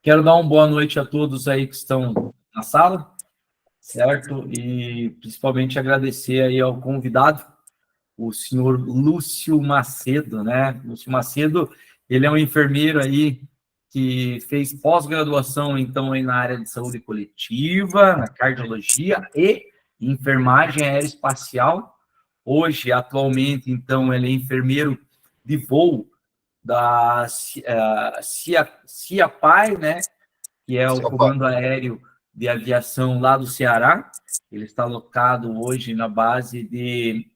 Quero dar uma boa noite a todos aí que estão na sala, certo? E principalmente agradecer aí ao convidado, o senhor Lúcio Macedo, né? Lúcio Macedo, ele é um enfermeiro aí que fez pós-graduação, então, aí na área de saúde coletiva, na cardiologia e enfermagem aeroespacial. Hoje, atualmente, então, ele é enfermeiro de voo da CIAPAI, né? Que é o Comando Aéreo de Aviação lá do Ceará. Ele está locado hoje na base de...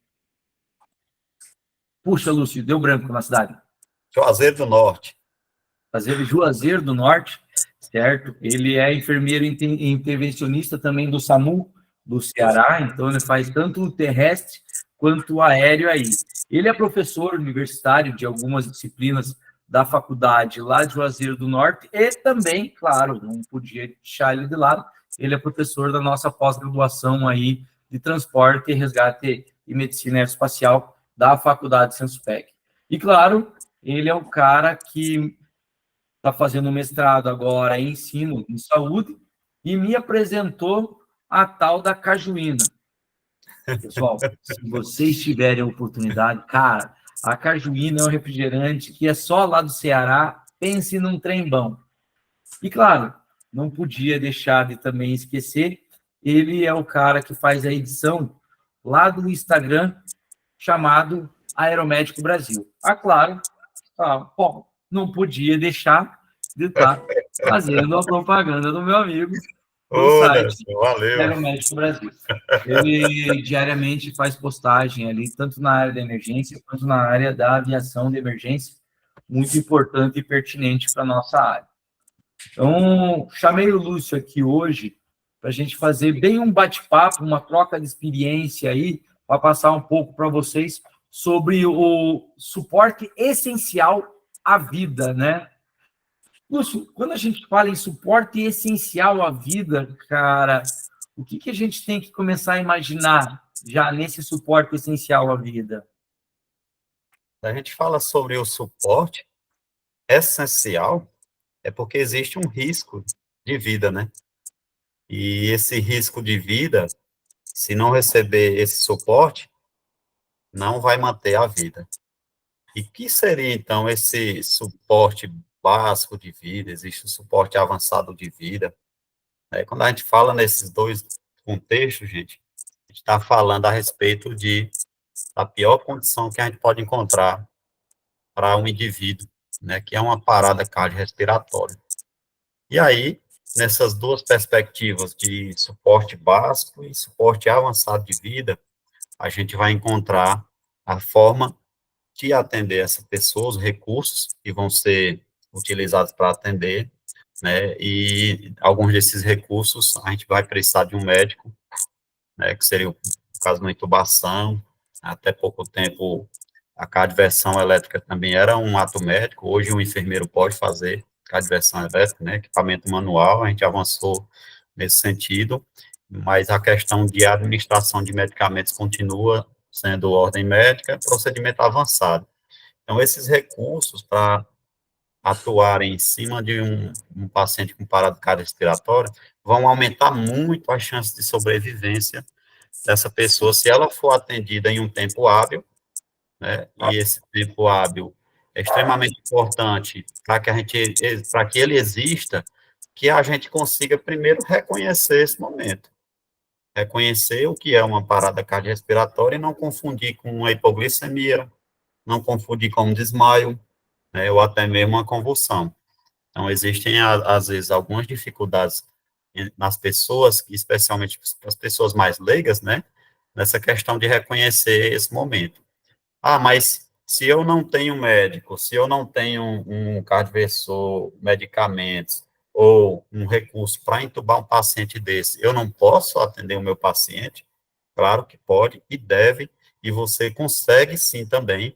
Puxa, Lúcio, deu branco na cidade. Juazeiro do Norte. Juazeiro do Norte, certo? Ele é enfermeiro intervencionista também do SAMU do Ceará, então ele faz tanto o terrestre quanto o aéreo aí. Ele é professor universitário de algumas disciplinas da faculdade lá de Juazeiro do Norte e também, claro, não podia deixar ele de lado, ele é professor da nossa pós-graduação aí de transporte, resgate e medicina aeroespacial da faculdade Senspec. E, claro, ele é o cara que está fazendo mestrado agora em ensino em saúde e me apresentou a tal da cajuína. Pessoal, se vocês tiverem a oportunidade, cara, a cajuína é um refrigerante que é só lá do Ceará, pense num trem bom. E, claro, não podia deixar de também esquecer, ele é o cara que faz a edição lá do Instagram, chamado Aeromédico Brasil. Ah, claro, bom, não podia deixar de estar fazendo a propaganda do meu amigo do site valeu. Aeromédico Brasil. Ele diariamente faz postagem ali, tanto na área da emergência quanto na área da aviação de emergência, muito importante e pertinente para a nossa área. Então, chamei o Lúcio aqui hoje para a gente fazer bem um bate-papo, uma troca de experiência aí, para passar um pouco para vocês sobre o suporte essencial à vida, né? Lúcio, quando a gente fala em suporte essencial à vida, cara, o que a gente tem que começar a imaginar já nesse suporte essencial à vida? A gente fala sobre o suporte essencial, é porque existe um risco de vida, né? E esse risco de vida, se não receber esse suporte, não vai manter a vida. E que seria, então, esse suporte básico de vida? Existe o suporte avançado de vida. Quando a gente fala nesses dois contextos, gente, a gente está falando a respeito da pior condição que a gente pode encontrar para um indivíduo, né, que é uma parada cardiorrespiratória. E aí, nessas duas perspectivas de suporte básico e suporte avançado de vida, a gente vai encontrar a forma de atender essa pessoa, os recursos que vão ser utilizados para atender, né, e alguns desses recursos a gente vai precisar de um médico, né, que seria o caso de uma intubação. Até pouco tempo a cardioversão elétrica também era um ato médico, hoje o enfermeiro pode fazer cardioversão elétrica, né, equipamento manual, a gente avançou nesse sentido, mas a questão de administração de medicamentos continua sendo ordem médica, procedimento avançado. Então, esses recursos para atuar em cima de um paciente com parada cardiorrespiratória vão aumentar muito as chances de sobrevivência dessa pessoa, se ela for atendida em um tempo hábil, né, e esse tempo hábil é extremamente importante para que ele exista, que a gente consiga primeiro reconhecer esse momento, reconhecer o que é uma parada cardiorrespiratória e não confundir com uma hipoglicemia, não confundir com um desmaio, né, ou até mesmo uma convulsão. Então, existem, às vezes, algumas dificuldades nas pessoas, especialmente as pessoas mais leigas, né, nessa questão de reconhecer esse momento. Ah, mas se eu não tenho médico, se eu não tenho um cardioversor, medicamentos, ou um recurso para entubar um paciente desse, eu não posso atender o meu paciente? Claro que pode e deve, e você consegue sim também,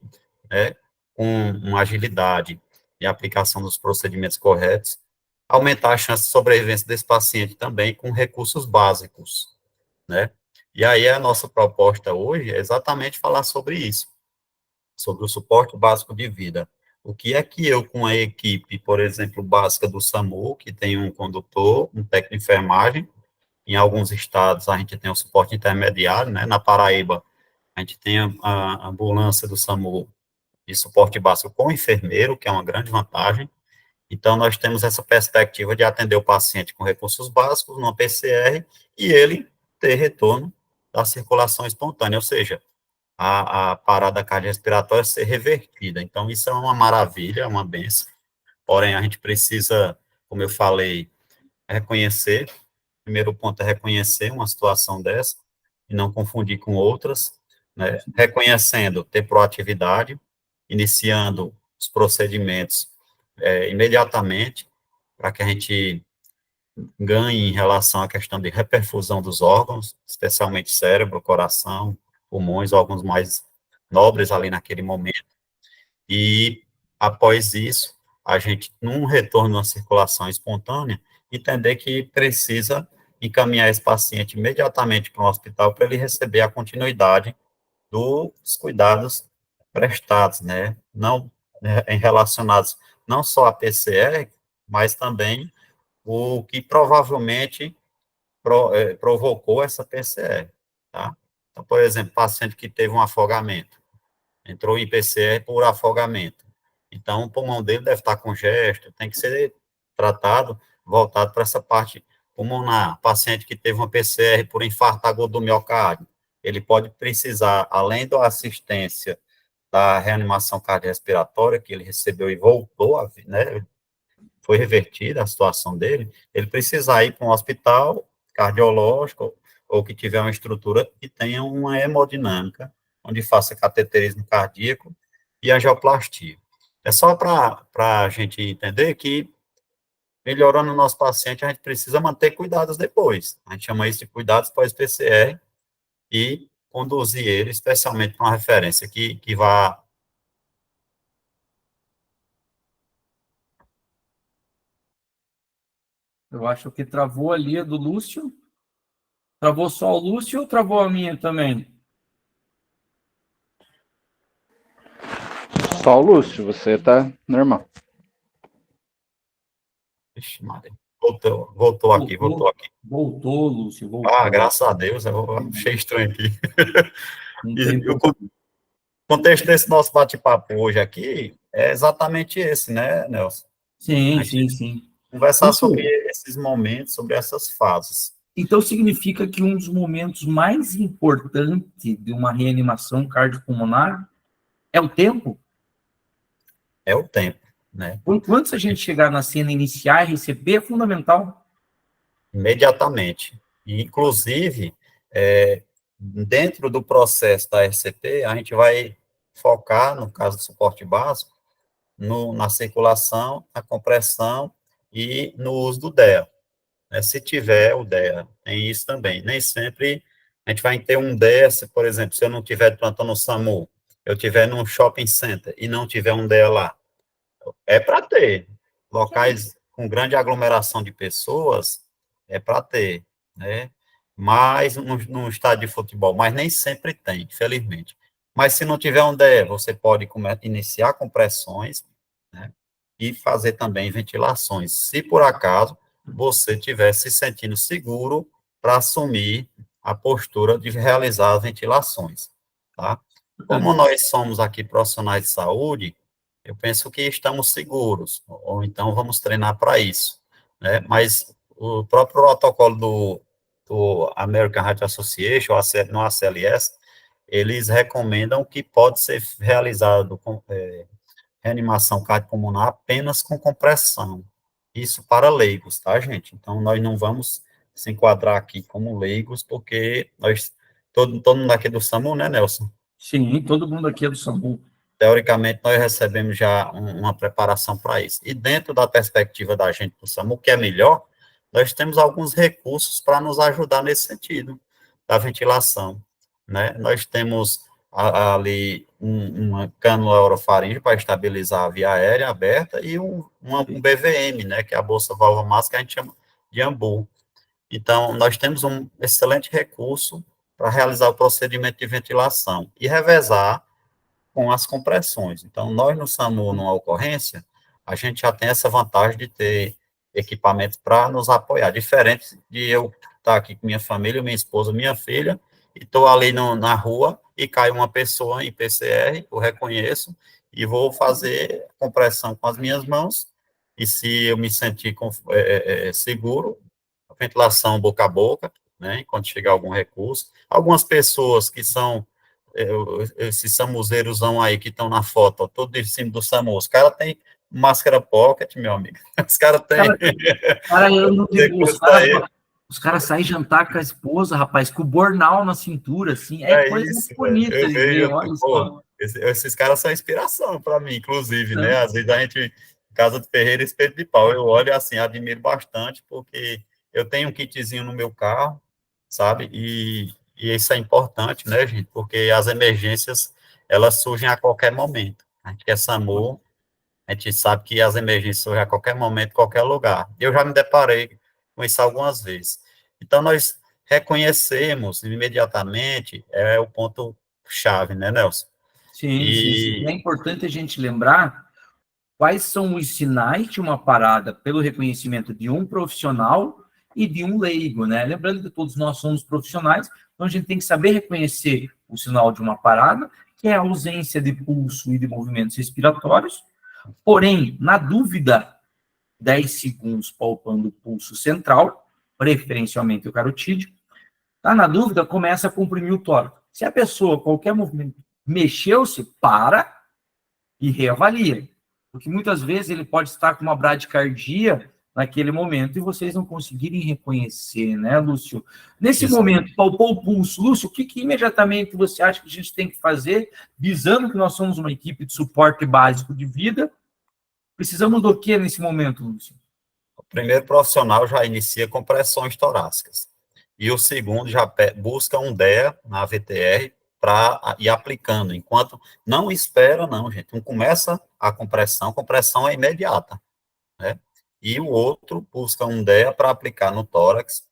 né, com uma agilidade e aplicação dos procedimentos corretos, aumentar a chance de sobrevivência desse paciente também com recursos básicos, né? E aí a nossa proposta hoje é exatamente falar sobre isso, sobre o suporte básico de vida. o que é que eu, com a equipe, por exemplo, básica do SAMU, que tem um condutor, um técnico de enfermagem, em alguns estados a gente tem o suporte intermediário, né? Na Paraíba, a gente tem a ambulância do SAMU de suporte básico com enfermeiro, que é uma grande vantagem. Então, nós temos essa perspectiva de atender o paciente com recursos básicos, numa PCR, e ele ter retorno da circulação espontânea, ou seja, a parada cardiorrespiratória ser revertida. Então, isso é uma maravilha, é uma benção. Porém, a gente precisa, como eu falei, reconhecer. O primeiro ponto é reconhecer uma situação dessa e não confundir com outras, né? Reconhecendo, ter proatividade, iniciando os procedimentos imediatamente, para que a gente ganhe em relação à questão de reperfusão dos órgãos, especialmente cérebro, coração, pulmões, órgãos mais nobres ali naquele momento. E, após isso, a gente, num retorno à circulação espontânea, entender que precisa encaminhar esse paciente imediatamente para um hospital para ele receber a continuidade dos cuidados prestados, né? Não em relacionados não só à PCR, mas também o que provavelmente provocou essa PCR, tá? Então, por exemplo, paciente que teve um afogamento, entrou em PCR por afogamento. Então, o pulmão dele deve estar congesto, tem que ser tratado, voltado para essa parte pulmonar. Paciente que teve uma PCR por infarto agudo do miocárdio, ele pode precisar, além da assistência da reanimação cardiorrespiratória que ele recebeu e voltou, né, foi revertida a situação dele, ele precisar ir para um hospital cardiológico ou que tiver uma estrutura que tenha uma hemodinâmica, onde faça cateterismo cardíaco e angioplastia. É só para a gente entender que, melhorando o nosso paciente, a gente precisa manter cuidados depois. A gente chama isso de cuidados pós-PCR e conduzir ele, especialmente para uma referência que vá. Eu acho que travou ali a do Lúcio. Travou só o Lúcio ou travou a minha também? Só o Lúcio, você tá normal. Ixi, Maria. Voltou aqui, voltou aqui. Voltou, Lúcio, voltou. Ah, graças a Deus, eu achei estranho aqui. Não tem E o problema. contexto desse nosso bate-papo hoje aqui é exatamente esse, né, Nelson? A Sim, gente sim, sim. conversar sobre Lúcio, esses momentos, sobre essas fases. então significa que um dos momentos mais importantes de uma reanimação cardiopulmonar é o tempo? É o tempo, né? Quanto antes a gente chegar na cena iniciar e receber, é fundamental. Imediatamente. E, inclusive, dentro do processo da RCP, a gente vai focar, no caso do suporte básico, na circulação, na compressão e no uso do DEA. Se tiver o DEA, tem isso também. Nem sempre a gente vai ter um DEA, por exemplo, se eu não tiver de plantão no SAMU, eu tiver num shopping center e não tiver um DEA lá, é para ter. Locais com grande aglomeração de pessoas, é para ter, né? Mas num estádio de futebol, mas nem sempre tem, infelizmente. Mas se não tiver um DE, você pode iniciar compressões, né? E fazer também ventilações. Se por acaso você estiver se sentindo seguro para assumir a postura de realizar as ventilações, tá? Como nós somos aqui profissionais de saúde, eu penso que estamos seguros, ou então vamos treinar para isso, né? Mas o próprio protocolo do American Heart Association, no ACLS, eles recomendam que pode ser realizado com reanimação cardiopulmonar apenas com compressão. Isso para leigos, tá, gente? Então, nós não vamos se enquadrar aqui como leigos, porque todo mundo aqui do SAMU, né, Nelson? Sim, todo mundo aqui é do SAMU. Teoricamente, nós recebemos já uma preparação para isso. E dentro da perspectiva da gente do SAMU, que é melhor, nós temos alguns recursos para nos ajudar nesse sentido, da ventilação, né? Nós temos ali uma cânula orofaringe para estabilizar a via aérea aberta e um BVM, né, que é a bolsa válvula máxima, que a gente chama de AMBU. Então, nós temos um excelente recurso para realizar o procedimento de ventilação e revezar com as compressões. Então, nós no SAMU, numa ocorrência, a gente já tem essa vantagem de ter equipamentos para nos apoiar, diferente de eu estar aqui com minha família, minha esposa, minha filha, e estou ali na rua e cai uma pessoa em PCR, eu reconheço, e vou fazer compressão com as minhas mãos, e se eu me sentir seguro, ventilação boca a boca, né, enquanto chegar algum recurso. Algumas pessoas que são, esses SAMUzeirosão aí que estão na foto, ó, todo em cima do SAMU, os caras têm máscara pocket, meu amigo, os caras têm... Eu não digo, os caras saem jantar com a esposa, rapaz, com o bornal na cintura, assim, coisa isso, bonita eu de vejo, ver, olha pô, só. esses caras são inspiração para mim, inclusive, né, às vezes a gente, casa de ferreiro, espeto de pau, eu olho assim, admiro bastante, porque eu tenho um kitzinho no meu carro, sabe, e isso é importante, né, gente, porque as emergências, elas surgem a qualquer momento, a gente que é SAMU, a gente sabe que as emergências surgem a qualquer momento, em qualquer lugar. Eu já me deparei com isso algumas vezes. Então, nós reconhecemos imediatamente, é o ponto-chave, né, Nelson? Sim, sim, sim. É E, importante a gente lembrar quais são os sinais de uma parada pelo reconhecimento de um profissional e de um leigo, né? Lembrando que todos nós somos profissionais, então a gente tem que saber reconhecer o sinal de uma parada, que é a ausência de pulso e de movimentos respiratórios. Porém, na dúvida, 10 segundos palpando o pulso central, preferencialmente o carotídeo. Tá na dúvida, começa a comprimir o tórax. Se a pessoa, qualquer movimento, mexeu-se, para e reavalia. Porque muitas vezes ele pode estar com uma bradicardia naquele momento e vocês não conseguirem reconhecer, né, Lúcio? Nesse momento, palpou o pulso. Lúcio, o que imediatamente você acha que a gente tem que fazer, visando que nós somos uma equipe de suporte básico de vida? Precisamos do que nesse momento, Lúcio? o primeiro profissional já inicia compressões torácicas. E o segundo já busca um DEA na VTR para ir aplicando, enquanto não espera, não, gente. Um começa a compressão é imediata, né? E o outro busca um DEA para aplicar no tórax,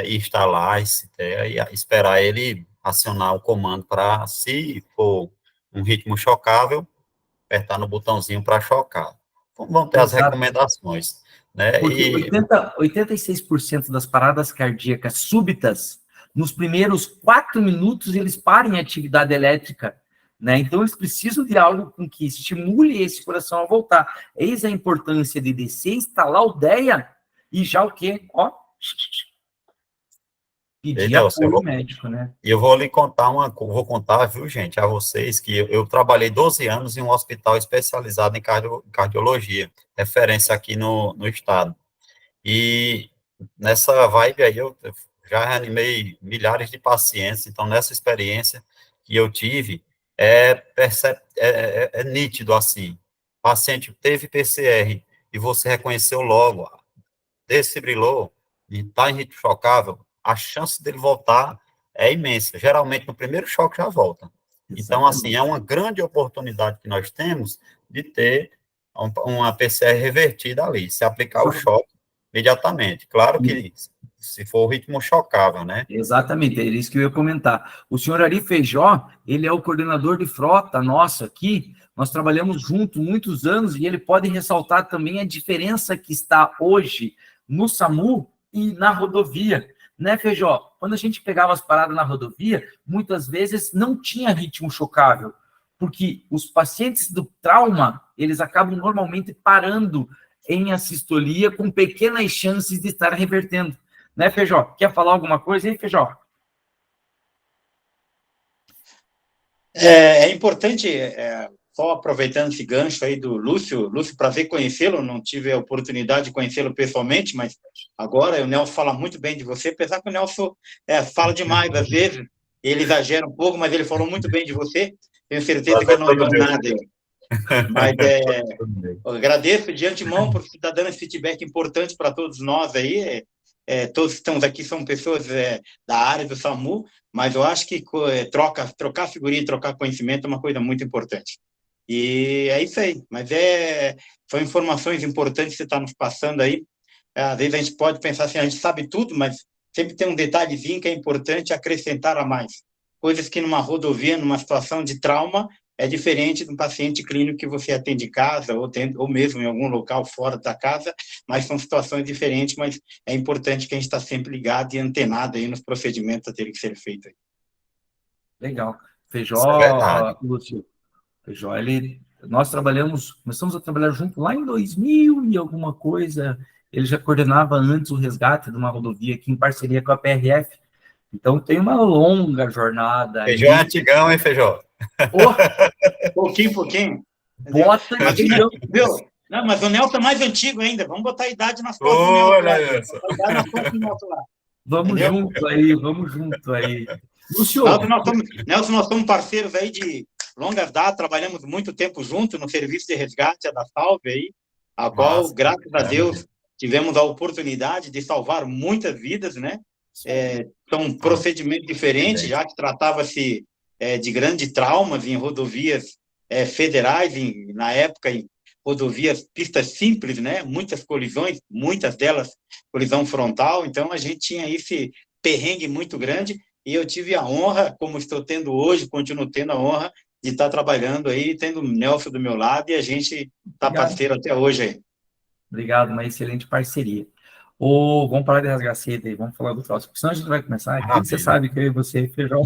e instalar esse DEA e esperar ele acionar o comando para, se for um ritmo chocável, apertar no botãozinho para chocar. Então, vão ter as recomendações, né? Porque 86% das paradas cardíacas súbitas, nos primeiros 4 minutos, eles param em atividade elétrica, né? Então, eles precisam de algo com que estimule esse coração a voltar. Eis a importância de descer, instalar o DEA e já o quê? Ó, pedir apoio médico, né? E eu vou lhe contar vou contar, viu, gente, a vocês, que eu trabalhei 12 anos em um hospital especializado em cardiologia, referência aqui no estado. E nessa vibe aí, eu já reanimei milhares de pacientes, então nessa experiência que eu tive, é nítido assim, o paciente teve PCR e você reconheceu logo, desfibrilou e está em ritmo chocável, a chance dele voltar é imensa. Geralmente, no primeiro choque já volta. Então, assim, é uma grande oportunidade que nós temos de ter uma PCR revertida ali, se aplicar o choque imediatamente. Claro que se for o ritmo chocável, né? Exatamente, é isso que eu ia comentar. O senhor Ari Feijó, ele é o coordenador de frota nosso aqui, nós trabalhamos juntos muitos anos e ele pode ressaltar também a diferença que está hoje no SAMU e na rodovia, né, Feijó? Quando a gente pegava as paradas na rodovia, muitas vezes não tinha ritmo chocável, porque os pacientes do trauma, eles acabam normalmente parando em assistolia com pequenas chances de estar revertendo. Né, Feijó? Quer falar alguma coisa, hein, Feijó? É importante, só aproveitando esse gancho aí do Lúcio, prazer conhecê-lo, não tive a oportunidade de conhecê-lo pessoalmente, mas agora o Nelson fala muito bem de você, apesar que o Nelson fala demais às vezes, ele exagera um pouco, mas ele falou muito bem de você, tenho certeza que eu não digo nada aí. Mas eu agradeço de antemão por você estar dando esse feedback importante para todos nós aí, todos que estamos aqui são pessoas da área do SAMU, mas eu acho que trocar figurinha, trocar conhecimento é uma coisa muito importante. E é isso aí, mas são informações importantes que você está nos passando aí. Às vezes a gente pode pensar assim, a gente sabe tudo, mas sempre tem um detalhezinho que é importante acrescentar a mais. Coisas que numa rodovia, numa situação de trauma, é diferente de um paciente clínico que você atende em casa ou mesmo em algum local fora da casa, mas são situações diferentes, mas é importante que a gente está sempre ligado e antenado aí nos procedimentos a terem que ser feitos. Legal. Isso é verdade. Feijó, Lúcio, Feijó, nós começamos a trabalhar junto lá em 2000 e alguma coisa. Ele já coordenava antes o resgate de uma rodovia aqui em parceria com a PRF. Então tem uma longa jornada aí. Feijó é antigão, hein, Feijó? Pouquinho. Bota de viu? Não, mas o Nelson é mais antigo ainda. Vamos botar a idade nas costas do Nelson. Botar a idade nas costas do Nelson lá. Vamos junto aí. Lúcio. Nelson, nós somos parceiros aí de longas datas, trabalhamos muito tempo juntos no serviço de resgate da Salve aí, a qual, graças a Deus, tivemos a oportunidade de salvar muitas vidas, né? São procedimentos diferentes, já que tratava-se de grandes traumas em rodovias federais, na época em rodovias, pistas simples, né? Muitas colisões, muitas delas colisão frontal, então a gente tinha esse perrengue muito grande, e eu tive a honra, como estou tendo hoje, continuo tendo a honra de estar trabalhando aí, tendo o Nelson do meu lado, e a gente está parceiro até hoje aí. Obrigado, uma excelente parceria. Vamos parar de rasgar cedo aí, vamos falar do próximo, senão a gente vai começar aqui, você sabe que eu e você, Feijão.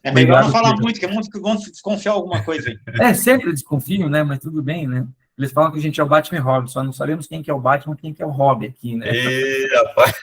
É melhor não falar muito, que é muito que vão desconfiar alguma coisa aí. Sempre desconfio, né, mas tudo bem, né? Eles falam que a gente é o Batman e Robin, só não sabemos quem que é o Batman e quem que é o Robin aqui, né? Rapaz.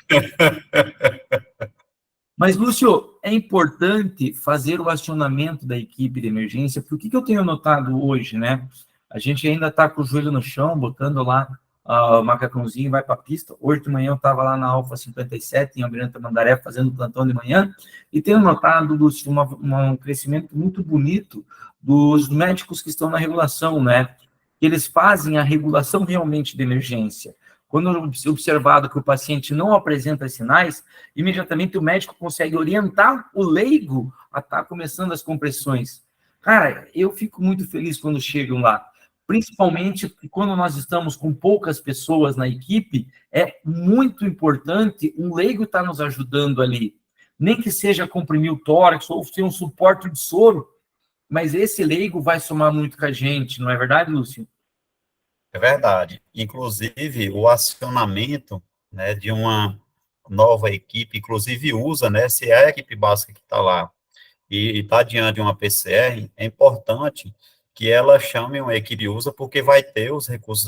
Mas, Lúcio, é importante fazer o acionamento da equipe de emergência, porque o que eu tenho notado hoje, né? A gente ainda está com o joelho no chão, botando lá o macacãozinho e vai para a pista. Hoje de manhã eu estava lá na Alfa 57, em Almirante Tamandaré, fazendo plantão de manhã, e tenho notado, Lúcio, um crescimento muito bonito dos médicos que estão na regulação, né? Eles fazem a regulação realmente de emergência. Quando observado que o paciente não apresenta sinais, imediatamente o médico consegue orientar o leigo a estar começando as compressões. Cara, eu fico muito feliz quando chegam lá, principalmente quando nós estamos com poucas pessoas na equipe, é muito importante um leigo estar nos ajudando ali, nem que seja comprimir o tórax ou ser um suporte de soro, mas esse leigo vai somar muito com a gente, não é verdade, Lúcio? É verdade. Inclusive, o acionamento, né, de uma nova equipe, inclusive usa, né, se é a equipe básica que está lá e está diante de uma PCR, é importante que ela chame uma equipe usa, porque vai ter os recursos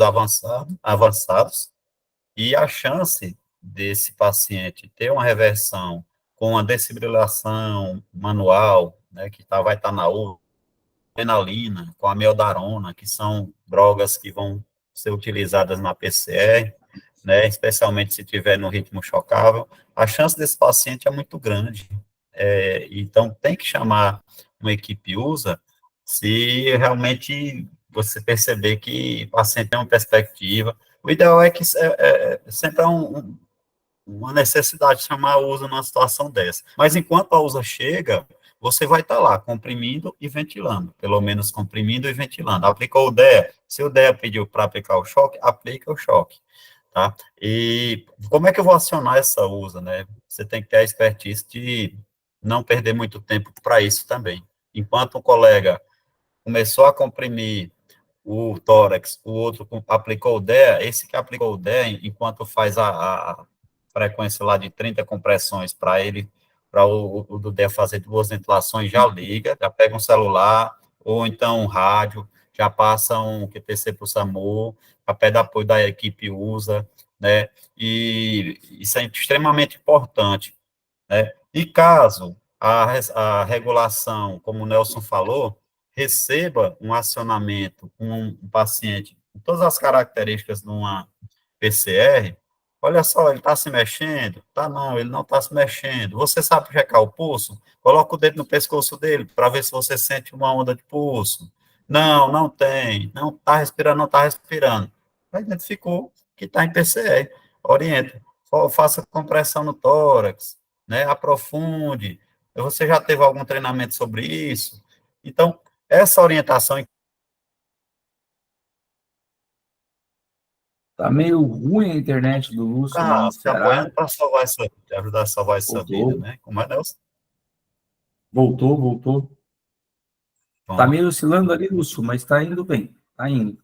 avançados e a chance desse paciente ter uma reversão com a desfibrilação manual, né, que vai estar na UVA, adrenalina, com a meldarona, que são drogas que vão ser utilizadas na PCR, né, especialmente se tiver no ritmo chocável, a chance desse paciente é muito grande. Então, tem que chamar uma equipe USA se realmente você perceber que o paciente tem uma perspectiva. O ideal é que sempre há uma necessidade de chamar a USA numa situação dessa. Mas enquanto a USA chega, você vai estar lá comprimindo e ventilando, pelo menos comprimindo e ventilando. Aplicou o DEA, se o DEA pediu para aplicar o choque, aplica o choque, tá? E como é que eu vou acionar essa USA, né? Você tem que ter a expertise de não perder muito tempo para isso também. Enquanto um colega começou a comprimir o tórax, o outro aplicou o DEA, esse que aplicou o DEA, enquanto faz a frequência lá de 30 compressões para ele, para o do DEA fazer 2 ventilações, já liga, já pega um celular, ou então um rádio, já passa um QTC para o SAMU, a pé de apoio da equipe usa, né, e isso é extremamente importante, né, e caso a regulação, como o Nelson falou, receba um acionamento com um paciente com todas as características de uma PCR, olha só, ele está se mexendo? Tá, não, ele não está se mexendo. Você sabe checar o pulso? Coloca o dedo no pescoço dele para ver se você sente uma onda de pulso. Não, não tem. Não está respirando, não está respirando. Já identificou que está em PCR. Orienta. Faça compressão no tórax, né? Aprofunde. Você já teve algum treinamento sobre isso? Então, essa orientação. Tá meio ruim a internet do Lúcio lá no Ceará. Para salvar essa, ajudar a salvar essa vida, né? Como é, Nelson? Voltou. Está meio oscilando ali, Lúcio, mas está indo bem, está indo.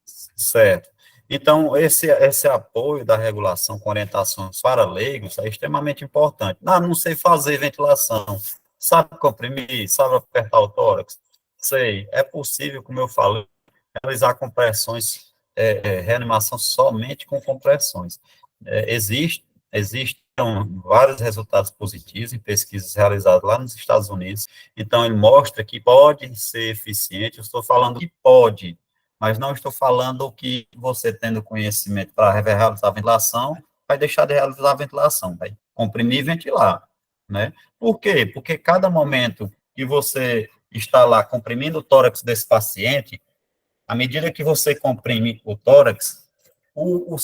Certo. Então, esse apoio da regulação com orientações para leigos é extremamente importante. Não sei fazer ventilação, sabe comprimir, sabe apertar o tórax? Sei, é possível, como eu falei, realizar compressões, reanimação somente com compressões. Existem vários resultados positivos em pesquisas realizadas lá nos Estados Unidos, então ele mostra que pode ser eficiente, eu estou falando que pode, mas não estou falando que você tendo conhecimento para realizar a ventilação, vai deixar de realizar a ventilação, vai comprimir e ventilar, né? Por quê? Porque cada momento que você está lá comprimindo o tórax desse paciente, à medida que você comprime o tórax, o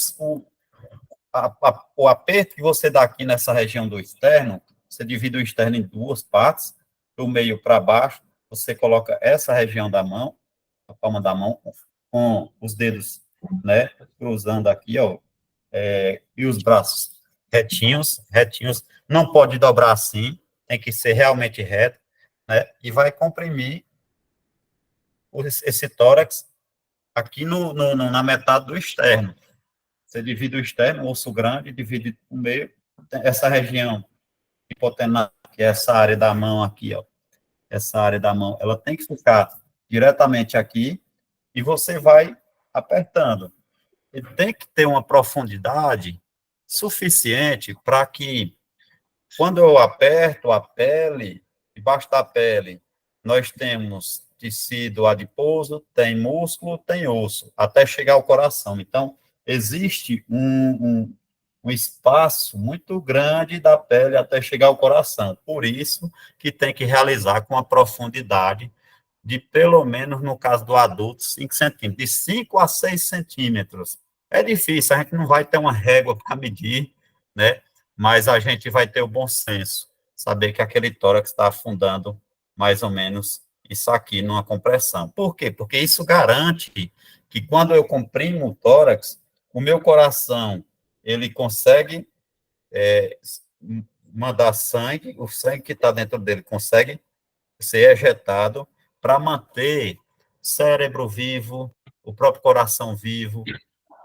aperto que você dá aqui nessa região do externo, você divide o externo em duas partes, do meio para baixo, você coloca essa região da mão, a palma da mão, com os dedos, né, cruzando aqui, ó, e os braços retinhos, não pode dobrar assim, tem que ser realmente reto, né, e vai comprimir esse tórax aqui na metade do externo. Você divide o externo, o osso grande, divide no meio, essa região hipotenar, que é essa área da mão aqui, ó, essa área da mão, ela tem que ficar diretamente aqui, e você vai apertando. Ele tem que ter uma profundidade suficiente para que, quando eu aperto a pele, debaixo da pele, nós temos tecido adiposo, tem músculo, tem osso, até chegar ao coração. Então, existe um espaço muito grande da pele até chegar ao coração. Por isso que tem que realizar com a profundidade de, pelo menos, no caso do adulto, 5 centímetros, de 5 a 6 centímetros. É difícil, a gente não vai ter uma régua para medir, né? Mas a gente vai ter o bom senso, saber que aquele tórax está afundando mais ou menos isso aqui numa compressão. Por quê? Porque isso garante que quando eu comprimo o tórax, o meu coração, ele consegue mandar sangue, o sangue que está dentro dele consegue ser ejetado para manter cérebro vivo, o próprio coração vivo,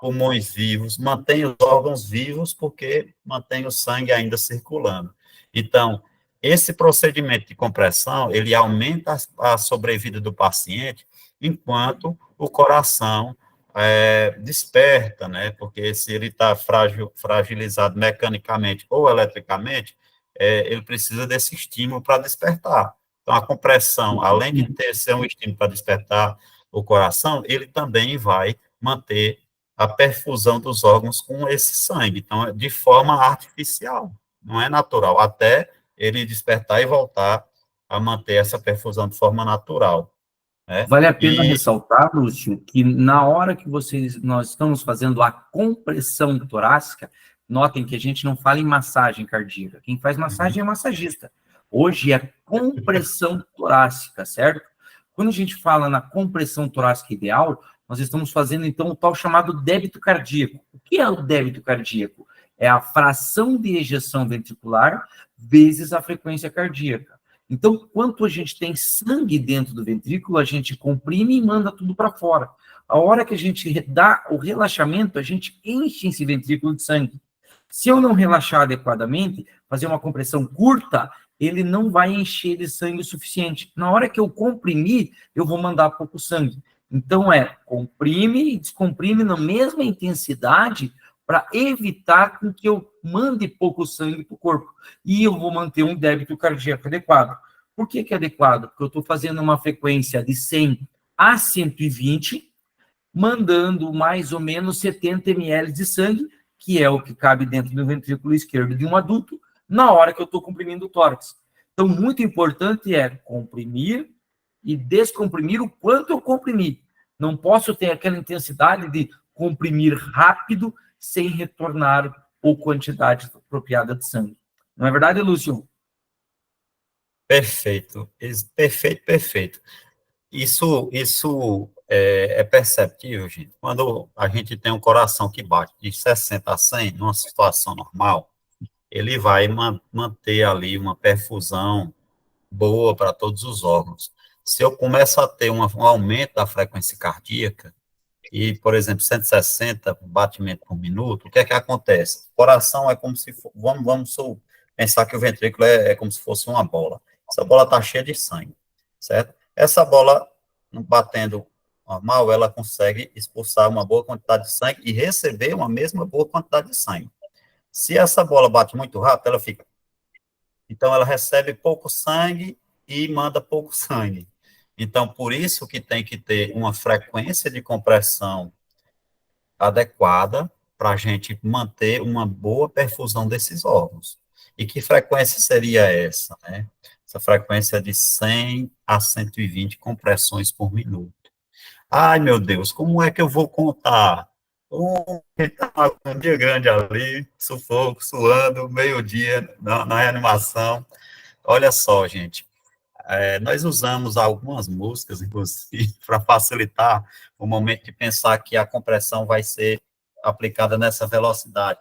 pulmões vivos, mantém os órgãos vivos, porque mantém o sangue ainda circulando. Então, esse procedimento de compressão, ele aumenta a sobrevida do paciente, enquanto o coração desperta, né? Porque se ele está fragilizado mecanicamente ou eletricamente, ele precisa desse estímulo para despertar. Então, a compressão, além de ser um estímulo para despertar o coração, ele também vai manter a perfusão dos órgãos com esse sangue. Então, de forma artificial, não é natural, até ele despertar e voltar a manter essa perfusão de forma natural. Né? Vale a pena ressaltar, Lúcio, que na hora que nós estamos fazendo a compressão torácica, notem que a gente não fala em massagem cardíaca. Quem faz massagem é massagista. Hoje é compressão torácica, certo? Quando a gente fala na compressão torácica ideal, nós estamos fazendo, então, o tal chamado débito cardíaco. O que é o débito cardíaco? É a fração de ejeção ventricular vezes a frequência cardíaca. Então, quanto a gente tem sangue dentro do ventrículo, a gente comprime e manda tudo para fora. A hora que a gente dá o relaxamento, a gente enche esse ventrículo de sangue. Se eu não relaxar adequadamente, fazer uma compressão curta, ele não vai encher de sangue o suficiente. Na hora que eu comprimir, eu vou mandar pouco sangue. Então, comprime e descomprime na mesma intensidade para evitar com que eu mande pouco sangue para o corpo. E eu vou manter um débito cardíaco adequado. Por que é adequado? Porque eu estou fazendo uma frequência de 100 a 120, mandando mais ou menos 70 ml de sangue, que é o que cabe dentro do ventrículo esquerdo de um adulto, na hora que eu estou comprimindo o tórax. Então, muito importante é comprimir e descomprimir o quanto eu comprimir. Não posso ter aquela intensidade de comprimir rápido sem retornar ou quantidade apropriada de sangue. Não é verdade, Lúcio? Perfeito, perfeito. Isso é perceptível, gente. Quando a gente tem um coração que bate de 60 a 100, numa situação normal, ele vai manter ali uma perfusão boa para todos os órgãos. Se eu começo a ter um aumento da frequência cardíaca, e, por exemplo, 160 batimentos por minuto, o que é que acontece? O coração é como se, vamos pensar que o ventrículo é como se fosse uma bola. Essa bola está cheia de sangue, certo? Essa bola, batendo normal, ela consegue expulsar uma boa quantidade de sangue e receber uma mesma boa quantidade de sangue. Se essa bola bate muito rápido, ela fica. Então, ela recebe pouco sangue e manda pouco sangue. Então, por isso que tem que ter uma frequência de compressão adequada para a gente manter uma boa perfusão desses órgãos. E que frequência seria essa, né? Essa frequência de 100 a 120 compressões por minuto. Ai, meu Deus, como é que eu vou contar? Um dia grande ali, sufoco, suando, meio-dia na reanimação. Olha só, gente, nós usamos algumas músicas, inclusive, para facilitar o momento de pensar que a compressão vai ser aplicada nessa velocidade.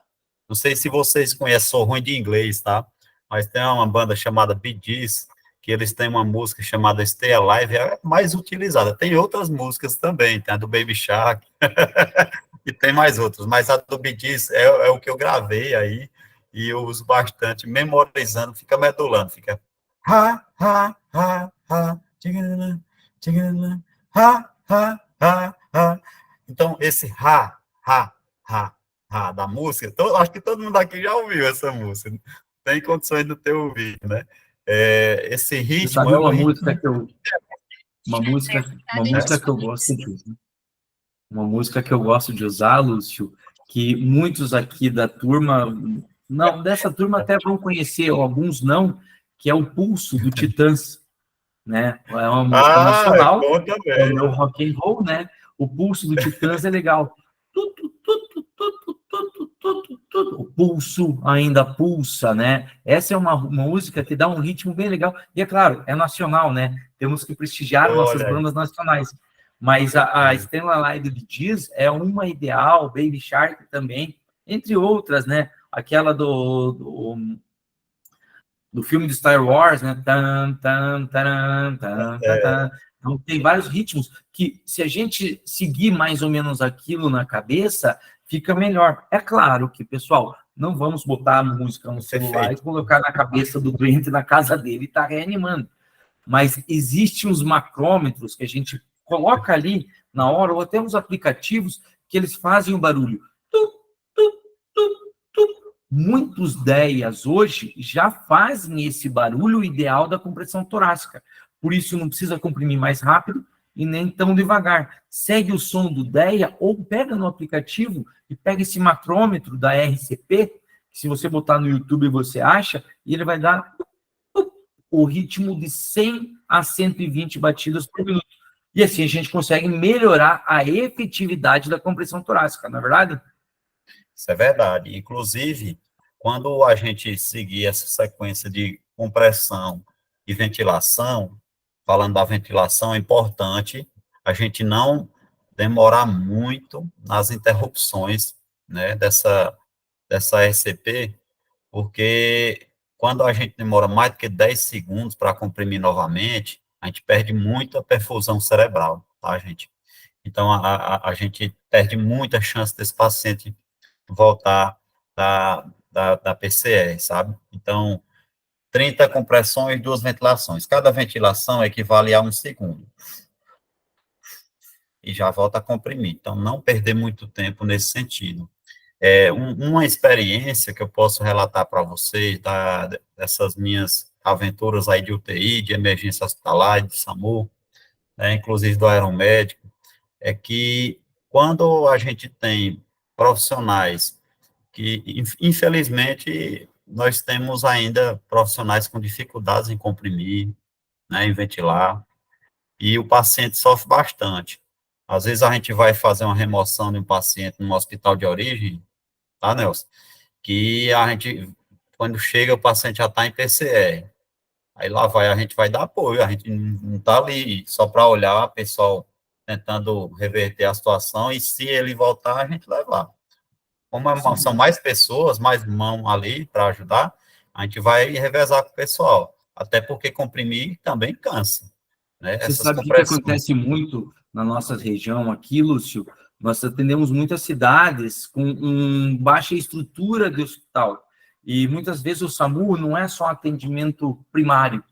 Não sei se vocês conhecem, sou ruim de inglês, tá? Mas tem uma banda chamada Bee Gees, que eles têm uma música chamada Stay Alive, é mais utilizada. Tem outras músicas também, tem a do Baby Shark, e tem mais outras, mas a do Bee Gees é o que eu gravei aí, e eu uso bastante, memorizando, fica medulando, fica ha, ha, ha, ha, tchigana, tchigana, ha, ha, ha, ha. Então, esse ha, ha, ha da música, acho que todo mundo aqui já ouviu essa música, tem condições de ter ouvido, né? Esse Você ritmo sabe é o uma ritmo. música que eu, uma música que eu gosto de, uma música que eu gosto de usar, Lúcio, que muitos aqui da turma, não, dessa turma até vão conhecer, alguns não, que é o Pulso do Titãs, né? É uma música nacional, bom é o também. meu rock and roll, né? O Pulso do Titãs é legal. O pulso ainda pulsa, né? Essa é uma música que dá um ritmo bem legal. E é claro, é nacional, né? Temos que prestigiar nossas bandas nacionais. Mas a Estrela Live de Diz é uma ideal, Baby Shark também, entre outras, né? Aquela do filme de Star Wars, né? Então, tem vários ritmos que, se a gente seguir mais ou menos aquilo na cabeça, fica melhor. É claro que, pessoal, não vamos botar a música no celular e colocar na cabeça do doente na casa dele e tá reanimando. Mas existem uns macrômetros que a gente coloca ali na hora, ou até uns aplicativos que eles fazem o barulho. Muitos DEAs hoje já fazem esse barulho ideal da compressão torácica. Por isso, não precisa comprimir mais rápido e nem tão devagar. Segue o som do DEA ou pega no aplicativo e pega esse macrômetro da RCP, que se você botar no YouTube você acha, e ele vai dar o ritmo de 100 a 120 batidas por minuto. E assim a gente consegue melhorar a efetividade da compressão torácica, não é verdade? Isso é verdade. Inclusive, quando a gente seguir essa sequência de compressão e ventilação, falando da ventilação, é importante a gente não demorar muito nas interrupções, né, dessa RCP, porque quando a gente demora mais do que 10 segundos para comprimir novamente, a gente perde muita perfusão cerebral, tá, gente? Então, a gente perde muita chance desse paciente voltar da PCR, sabe? Então, 30 compressões, 2 ventilações. Cada ventilação equivale a 1 segundo. E já volta a comprimir. Então, não perder muito tempo nesse sentido. Uma experiência que eu posso relatar para vocês, dessas minhas aventuras aí de UTI, de emergência hospitalar, de SAMU, né, inclusive do aeromédico, é que quando a gente tem profissionais que, infelizmente, nós temos ainda profissionais com dificuldades em comprimir, né, em ventilar, e o paciente sofre bastante. Às vezes a gente vai fazer uma remoção de um paciente num hospital de origem, tá, Nelson? Que a gente, quando chega, o paciente já está em PCR. Aí lá vai, a gente vai dar apoio, a gente não está ali só para olhar o pessoal tentando reverter a situação, e se ele voltar, a gente levar. Como são mais pessoas, mais mão ali para ajudar, a gente vai revezar com o pessoal. Até porque comprimir também cansa. né? Você Essas sabe o que compressões. acontece muito na nossa região aqui, Lúcio? Nós atendemos muitas cidades com baixa estrutura de hospital. E muitas vezes o SAMU não é só atendimento primário,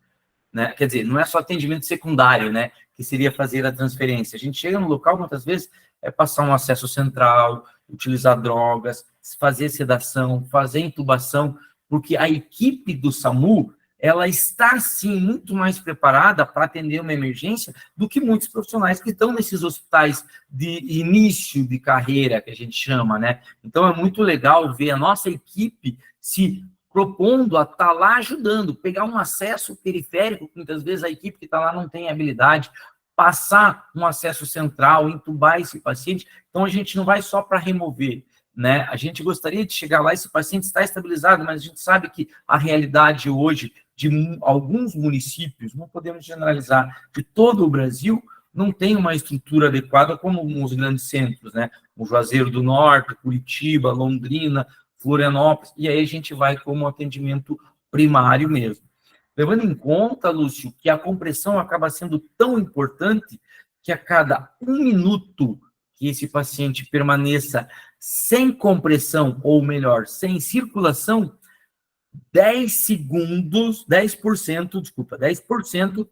né? Quer dizer, não é só atendimento secundário, né? Que seria fazer a transferência. A gente chega no local, muitas vezes, é passar um acesso central, utilizar drogas, fazer sedação, fazer intubação, porque a equipe do SAMU, ela está, sim, muito mais preparada para atender uma emergência do que muitos profissionais que estão nesses hospitais de início de carreira, que a gente chama, né? Então, é muito legal ver a nossa equipe se propondo a estar lá ajudando, pegar um acesso periférico, que muitas vezes a equipe que está lá não tem habilidade, passar um acesso central, entubar esse paciente. Então, a gente não vai só para remover, né? A gente gostaria de chegar lá, esse paciente está estabilizado, mas a gente sabe que a realidade hoje de alguns municípios, não podemos generalizar, de todo o Brasil, não tem uma estrutura adequada como os grandes centros, né? O Juazeiro do Norte, Curitiba, Londrina, Florianópolis, e aí a gente vai como atendimento primário mesmo. Levando em conta, Lúcio, que a compressão acaba sendo tão importante que a cada 1 minuto que esse paciente permaneça sem compressão, ou melhor, sem circulação, 10%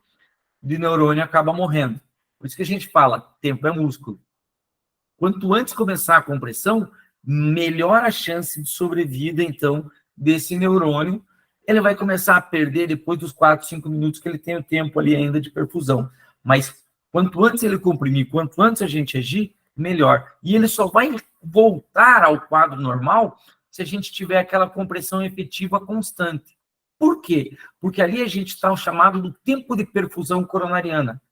de neurônio acaba morrendo. Por isso que a gente fala, tempo é músculo. Quanto antes começar a compressão, melhor a chance de sobrevida, então, desse neurônio. Ele vai começar a perder depois dos 4, 5 minutos que ele tem o tempo ali ainda de perfusão. Mas quanto antes ele comprimir, quanto antes a gente agir, melhor. E ele só vai voltar ao quadro normal se a gente tiver aquela compressão efetiva constante. Por quê? Porque ali a gente está o chamado do tempo de perfusão coronariana.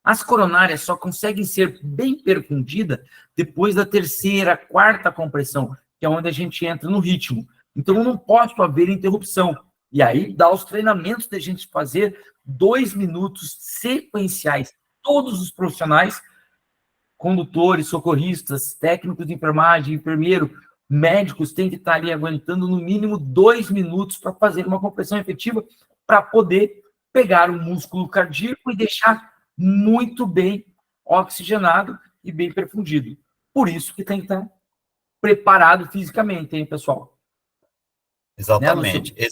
As coronárias só conseguem ser bem perfundidas depois da 3ª, 4ª compressão, que é onde a gente entra no ritmo. Então, não pode haver interrupção. E aí, dá os treinamentos de a gente fazer 2 minutos sequenciais. Todos os profissionais, condutores, socorristas, técnicos de enfermagem, enfermeiro, médicos, têm que estar ali aguentando no mínimo 2 minutos para fazer uma compressão efetiva para poder pegar o músculo cardíaco e deixar muito bem oxigenado e bem perfundido. Por isso que tem que estar preparado fisicamente, hein, pessoal? Exatamente. Né,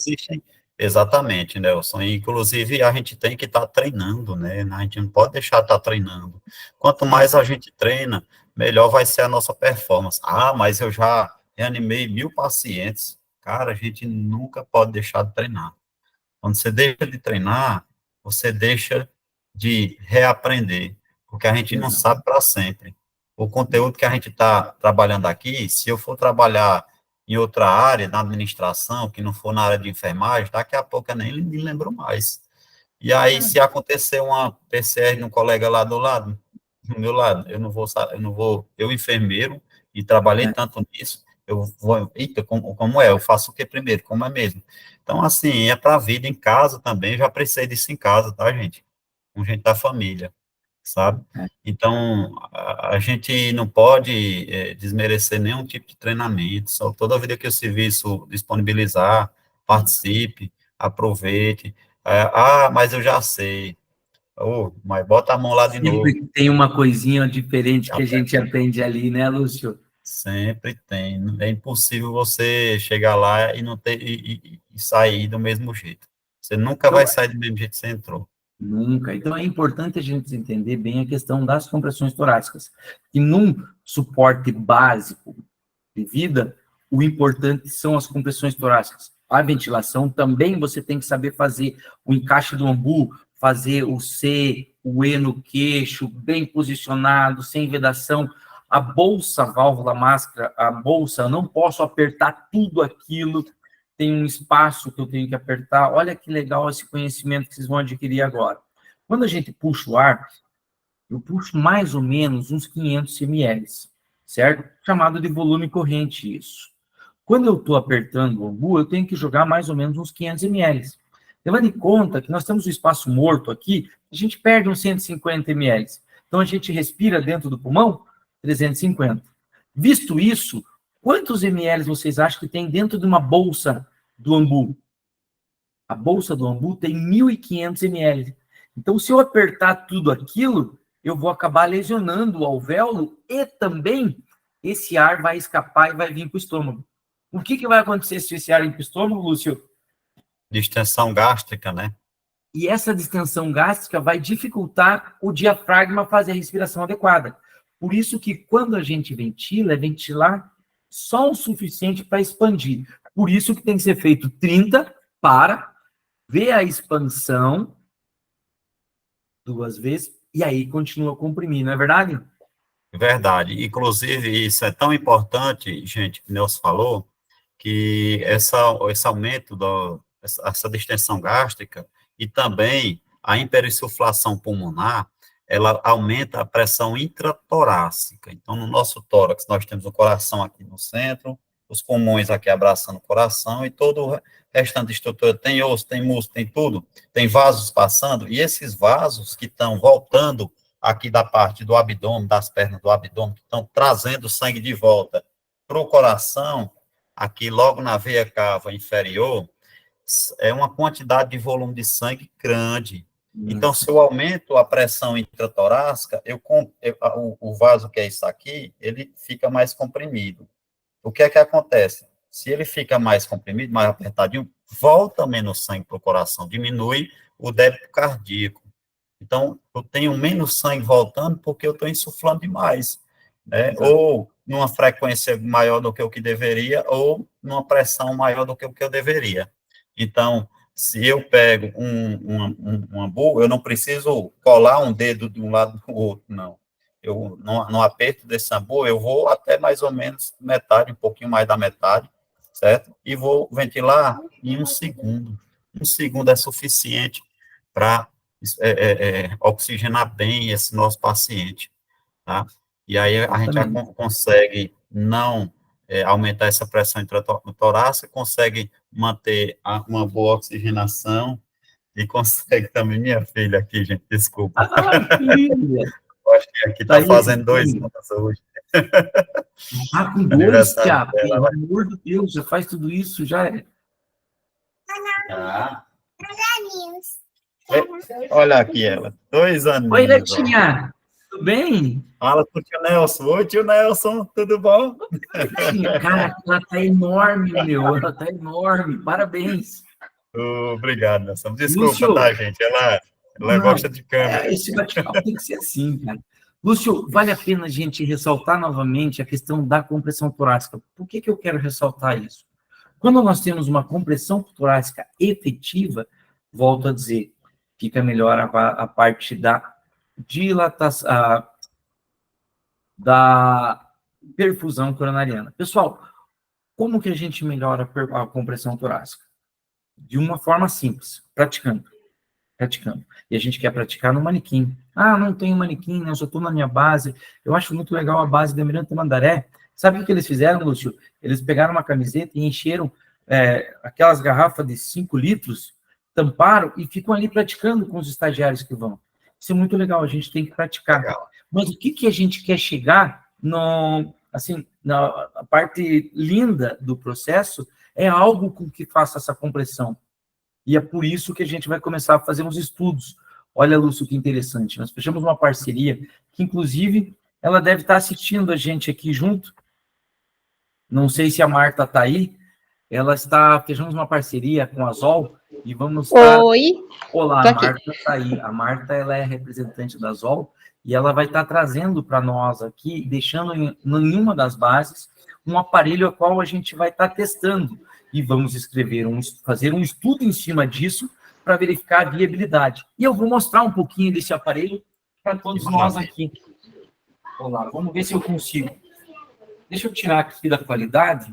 Exatamente, Nelson. E, inclusive, a gente tem que estar treinando, né? A gente não pode deixar de estar treinando. Quanto mais a gente treina, melhor vai ser a nossa performance. Ah, mas eu já reanimei 1000 pacientes. Cara, a gente nunca pode deixar de treinar. Quando você deixa de treinar, você deixa de reaprender, porque a gente não sabe para sempre. O conteúdo que a gente está trabalhando aqui, se eu for trabalhar em outra área, na administração, que não for na área de enfermagem, daqui a pouco eu nem me lembro mais. E aí, se acontecer uma PCR num colega lá do meu lado, eu enfermeiro, e trabalhei tanto nisso, eu vou, eita, como é? Eu faço o que primeiro? Como é mesmo? Então, assim, é para a vida em casa também, já precisei disso em casa, tá, gente? Com gente da família, sabe? Então, a gente não pode desmerecer nenhum tipo de treinamento, só toda vida que o serviço disponibilizar, participe, aproveite. Mas eu já sei. Mas bota a mão lá de novo. Sempre tem uma coisinha diferente que a gente aprende ali, né, Lúcio? Sempre tem. É impossível você chegar lá e não ter e sair do mesmo jeito. Você nunca vai sair do mesmo jeito que você entrou. Nunca. Então, é importante a gente entender bem a questão das compressões torácicas. E num suporte básico de vida, o importante são as compressões torácicas. A ventilação também você tem que saber fazer o encaixe do ambu, fazer o C, o E no queixo, bem posicionado, sem vedação. A bolsa, a válvula máscara, a bolsa, eu não posso apertar tudo aquilo, tem um espaço que eu tenho que apertar. Olha que legal esse conhecimento que vocês vão adquirir agora. Quando a gente puxa o ar, eu puxo mais ou menos uns 500 ml, certo? Chamado de volume corrente isso. Quando eu estou apertando o ambu, eu tenho que jogar mais ou menos uns 500 ml. Levando em conta que nós temos um espaço morto aqui, a gente perde uns 150 ml. Então, a gente respira dentro do pulmão 350. Visto isso, quantos ml vocês acham que tem dentro de uma bolsa do ambu? A bolsa do ambu tem 1.500 ml. Então, se eu apertar tudo aquilo, eu vou acabar lesionando o alvéolo e também esse ar vai escapar e vai vir para o estômago. O que vai acontecer se esse ar ir para o estômago, Lúcio? Distensão gástrica, né? E essa distensão gástrica vai dificultar o diafragma fazer a respiração adequada. Por isso que quando a gente ventila, é ventilar só o suficiente para expandir. Por isso que tem que ser feito 30 para ver a expansão 2 vezes e aí continua a comprimir, não é verdade? Verdade. Inclusive, isso é tão importante, gente, que Nelson falou, que esse aumento, essa distensão gástrica e também a hiperinsuflação pulmonar, ela aumenta a pressão intratorácica. Então, no nosso tórax, nós temos o coração aqui no centro, os pulmões aqui abraçando o coração e todo o restante estrutura tem osso, tem músculo, tem tudo, tem vasos passando, e esses vasos que estão voltando aqui da parte do abdômen, das pernas do abdômen, que estão trazendo o sangue de volta para o coração, aqui logo na veia cava inferior, é uma quantidade de volume de sangue grande. Então, se eu aumento a pressão intratorácica, o vaso que é isso aqui, ele fica mais comprimido. O que é que acontece? Se ele fica mais comprimido, mais apertadinho, volta menos sangue para o coração, diminui o débito cardíaco. Então, eu tenho menos sangue voltando porque eu estou insuflando demais, né? Ou numa frequência maior do que o que deveria, ou numa pressão maior do que o que eu deveria. Então, se eu pego uma bula, eu não preciso colar um dedo de um lado do outro, não. Eu, no aperto desse ambu, eu vou até mais ou menos metade, um pouquinho mais da metade, certo? E vou ventilar em 1 segundo. 1 segundo é suficiente para oxigenar bem esse nosso paciente, tá? E aí a gente já consegue não aumentar essa pressão intratorácica, consegue manter uma boa oxigenação e consegue também, minha filha aqui, gente, desculpa. Filha. Eu acho que aqui está fazendo 2 anos hoje. Com 2, Thiago, pelo amor de Deus, já faz tudo isso, já é. Olha aqui ela, 2 anos. Oi, Letinha, tudo bem? Fala com o tio Nelson. Oi, tio Nelson, tudo bom? Cara, ela tá enorme, meu, ela tá enorme, parabéns. Obrigado, Nelson. Desculpa, Lúcio, tá, gente? Ela gosta de câmera. Esse bate-papo tem que ser assim, cara. Lúcio, vale a pena a gente ressaltar novamente a questão da compressão torácica. Por que eu quero ressaltar isso? Quando nós temos uma compressão torácica efetiva, volto a dizer, fica melhor a parte da dilatação, da perfusão coronariana. Pessoal, como que a gente melhora a compressão torácica? De uma forma simples, praticando. E a gente quer praticar no manequim. Ah, não tenho manequim, né? Eu só estou na minha base. Eu acho muito legal a base da Miranda Tamandaré. Sabe o que eles fizeram, Lúcio? Eles pegaram uma camiseta e encheram aquelas garrafas de 5 litros, tamparam e ficam ali praticando com os estagiários que vão. Isso é muito legal, a gente tem que praticar. Legal. Mas o que a gente quer chegar na parte linda do processo é algo com que faça essa compressão. E é por isso que a gente vai começar a fazer uns estudos. Olha, Lúcio, que interessante. Nós fechamos uma parceria que, inclusive, ela deve estar assistindo a gente aqui junto. Não sei se a Marta está aí. Fechamos uma parceria com a Zol e vamos estar... Oi. Olá, a Marta está aí. A Marta, ela é representante da Zol e ela vai estar trazendo para nós aqui, deixando em uma das bases, um aparelho a qual a gente vai estar testando. E vamos fazer um estudo em cima disso para verificar a viabilidade. E eu vou mostrar um pouquinho desse aparelho para todos nós aqui. Olá, vamos ver se eu consigo. Deixa eu tirar aqui da qualidade.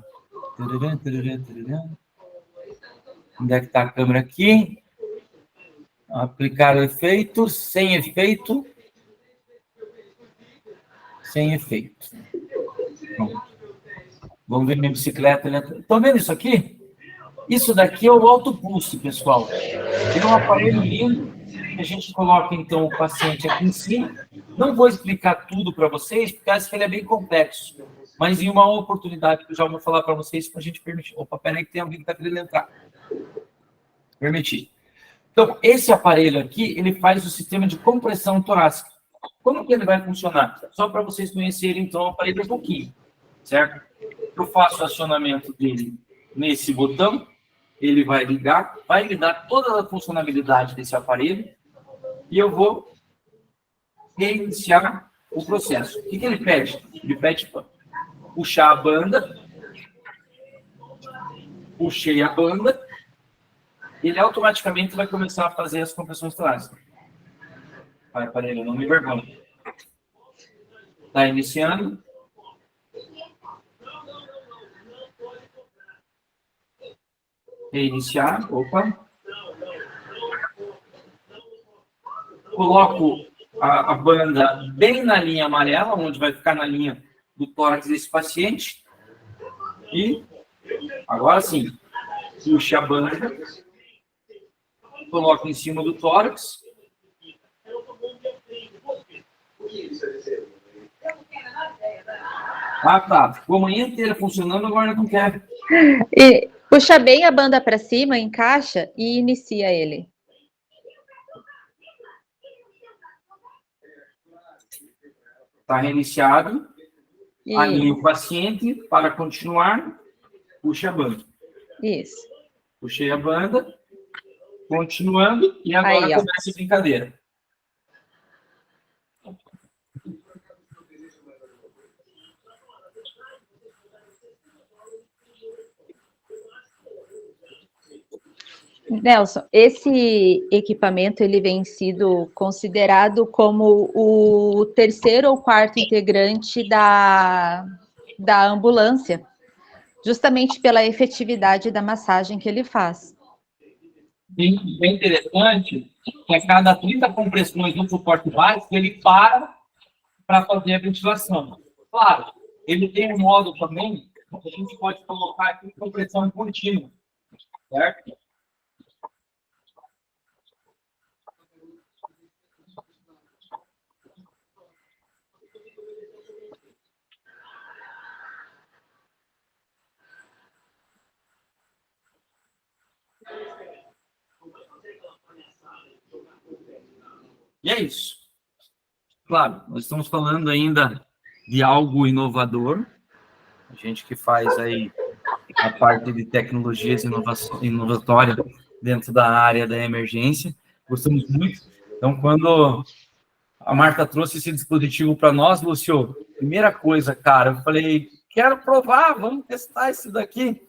Onde é que está a câmera aqui? Aplicar o efeito, sem efeito. Sem efeito. Pronto. Vamos ver minha bicicleta. Estão vendo isso aqui? Isso daqui é o alto pulso, pessoal. É um aparelho lindo. A gente coloca, então, o paciente aqui em cima. Não vou explicar tudo para vocês, porque acho que ele é bem complexo. Mas em uma oportunidade que eu já vou falar para vocês, para a gente permitir. Opa, peraí que tem alguém que está querendo entrar. Permitir. Então, esse aparelho aqui, ele faz o sistema de compressão torácica. Como que ele vai funcionar? Só para vocês conhecerem, então, o aparelho um pouquinho, certo? Eu faço o acionamento dele nesse botão, ele vai ligar, vai me dar toda a funcionalidade desse aparelho, e eu vou reiniciar o processo. O que ele pede? Ele pede para puxar a banda, puxei a banda, ele automaticamente vai começar a fazer as compressões torácicas. Vai, aparelho, não me envergonhe. Está iniciando. Reiniciar, opa. Coloco a banda bem na linha amarela, onde vai ficar na linha do tórax desse paciente. E agora sim, puxa a banda, coloco em cima do tórax. Ah, tá. Ficou a manhã inteira funcionando, agora não quero. E puxa bem a banda para cima, encaixa e inicia ele. Está reiniciado. E... alinha o paciente para continuar. Puxa a banda. Isso. Puxei a banda. Continuando. E agora aí, ó, começa a brincadeira. Nelson, esse equipamento ele vem sido considerado como o terceiro ou quarto integrante da ambulância, justamente pela efetividade da massagem que ele faz. Bem interessante que a cada 30 compressões no suporte básico, ele para fazer a ventilação. Claro, ele tem um modo também que a gente pode colocar aqui compressão contínua, certo? E é isso. Claro, nós estamos falando ainda de algo inovador. A gente que faz aí a parte de tecnologias inovatórias dentro da área da emergência. Gostamos muito. Então, quando a Marta trouxe esse dispositivo para nós, Lúcio, primeira coisa, cara, eu falei, quero provar, vamos testar isso daqui.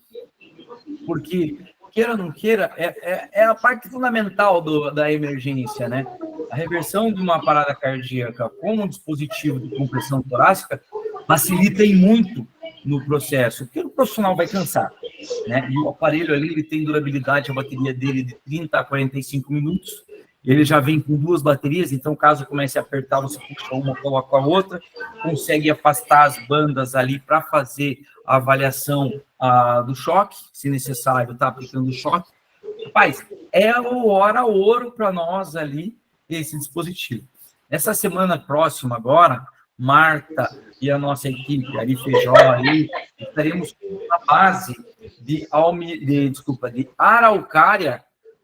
Porque, queira ou não queira, é a parte fundamental da emergência, né? A reversão de uma parada cardíaca com um dispositivo de compressão torácica facilita muito no processo, porque o profissional vai cansar, né? E o aparelho ali, ele tem durabilidade, a bateria dele de 30 a 45 minutos, ele já vem com 2 baterias, então caso comece a apertar, você puxa uma, coloca a outra, consegue afastar as bandas ali para fazer a avaliação do choque, se necessário, tá aplicando o choque. Rapaz, é o hora ouro para nós ali, esse dispositivo. Essa semana próxima agora, Marta e a nossa equipe, Ari Feijó, aí, estaremos na base de Araucária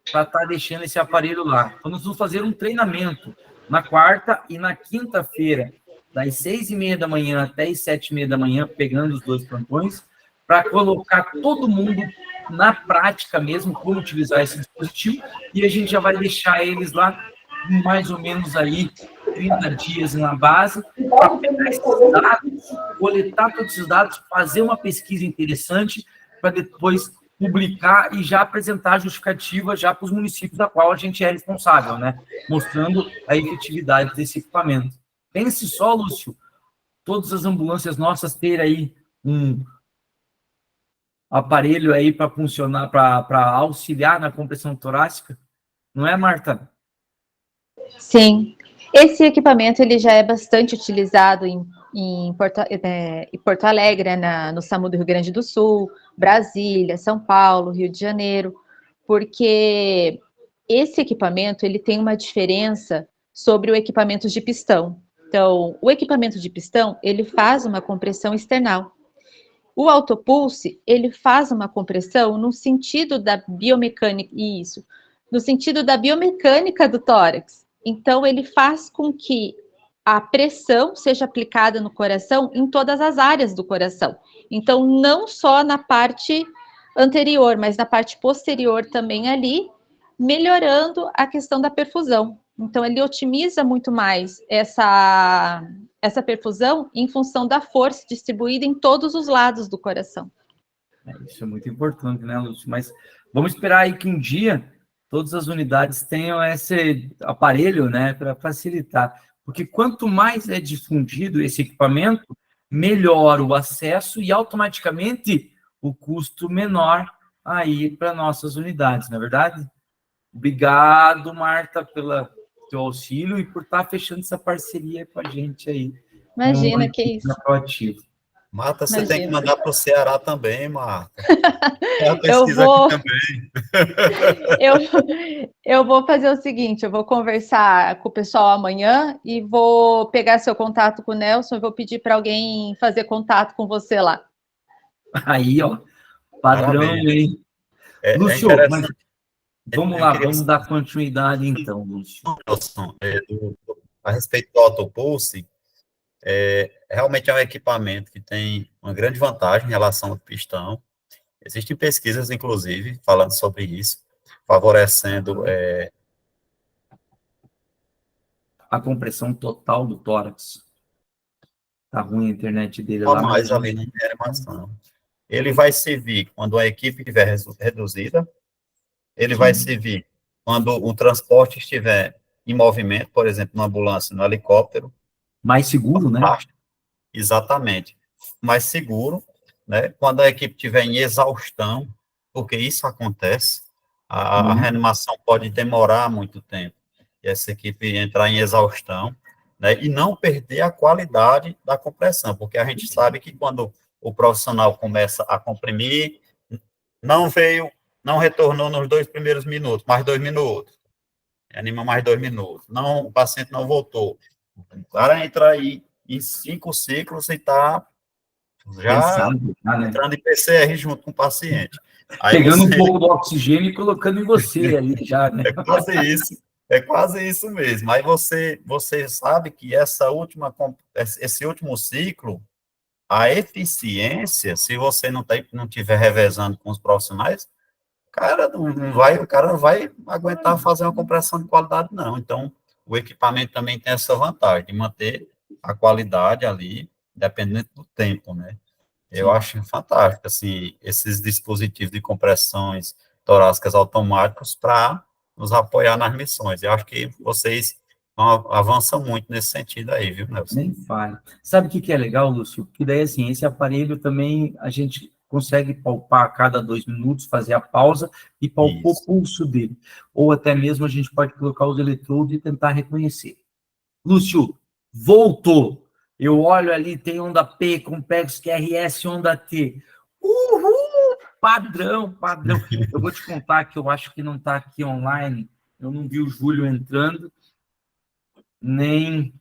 para estar deixando esse aparelho lá. Então, nós vamos fazer um treinamento na quarta e na quinta-feira, das 6h30 da manhã até as 7h30 da manhã, pegando os 2 plantões, para colocar todo mundo na prática mesmo, como utilizar esse dispositivo, e a gente já vai deixar eles lá mais ou menos aí 30 dias na base, para pegar esses dados, coletar todos esses dados, fazer uma pesquisa interessante, para depois publicar e já apresentar a justificativa já para os municípios da qual a gente é responsável, né? Mostrando a efetividade desse equipamento. Pense só, Lúcio, todas as ambulâncias nossas terem aí um aparelho aí para funcionar, para auxiliar na compressão torácica, não é, Marta? Sim. Esse equipamento ele já é bastante utilizado em Porto Alegre, no SAMU do Rio Grande do Sul, Brasília, São Paulo, Rio de Janeiro, porque esse equipamento ele tem uma diferença sobre o equipamento de pistão. Então, o equipamento de pistão, ele faz uma compressão external. O autopulse, ele faz uma compressão no sentido da biomecânica, isso, no sentido da biomecânica do tórax. Então, ele faz com que a pressão seja aplicada no coração em todas as áreas do coração. Então, não só na parte anterior, mas na parte posterior também ali, melhorando a questão da perfusão. Então, ele otimiza muito mais essa perfusão em função da força distribuída em todos os lados do coração. Isso é muito importante, né, Lúcio? Mas vamos esperar aí que um dia todas as unidades tenham esse aparelho, né, para facilitar. Porque quanto mais é difundido esse equipamento, melhor o acesso e automaticamente o custo menor aí para nossas unidades, não é verdade? Obrigado, Marta, pelo teu auxílio e por estar fechando essa parceria com a gente aí. Imagina, que isso. Proativo. Marta, você Imagina. tem que mandar para o Ceará também, Marta. A Eu pesquisa vou, aqui também. eu vou fazer o seguinte, eu vou conversar com o pessoal amanhã e vou pegar seu contato com o Nelson e vou pedir para alguém fazer contato com você lá. Aí, ó, padrão, Maravilha. hein? É Lúcio, mas interessante. vamos lá, vamos dar continuidade então, Lúcio. Nelson, a respeito do autopulse, realmente é um equipamento que tem uma grande vantagem em relação ao pistão. Existem pesquisas, inclusive, falando sobre isso, favorecendo A compressão total do tórax. Tá ruim a internet dele a lá, mas... mais ali na reanimação. Ele vai servir quando a equipe estiver reduzida, ele vai servir quando o transporte estiver em movimento, por exemplo, na ambulância, no helicóptero. Mais seguro, né? Exatamente. Mais seguro, né? Quando a equipe estiver em exaustão, porque isso acontece, a reanimação pode demorar muito tempo, e essa equipe entrar em exaustão, né? E não perder a qualidade da compressão, porque a gente sabe que quando o profissional começa a comprimir, não retornou nos 2 primeiros minutos, mais 2 minutos, anima mais 2 minutos, não, o paciente não voltou. O cara entra aí em 5 ciclos e está já né? entrando em PCR junto com o paciente. Aí pegando um pouco do oxigênio e colocando em você ali já, né? É quase isso mesmo. Aí você sabe que esse último ciclo, a eficiência, se você não estiver revezando com os profissionais, o cara não vai aguentar fazer uma compressão de qualidade, não. Então, o equipamento também tem essa vantagem de manter a qualidade ali, dependendo do tempo, né? Eu acho fantástico, assim, esses dispositivos de compressões torácicas automáticos para nos apoiar nas missões. Eu acho que vocês avançam muito nesse sentido aí, viu, Nelson? Nem fale. Sabe o que é legal, Lúcio? Que daí, assim, esse aparelho também a gente consegue palpar a cada 2 minutos, fazer a pausa e palpar o pulso dele. Ou até mesmo a gente pode colocar os eletrodos e tentar reconhecer. Lúcio, voltou. Eu olho ali, tem onda P, Compex, QRS, onda T. Uhul! Padrão. Eu vou te contar que eu acho que não está aqui online. Eu não vi o Júlio entrando, nem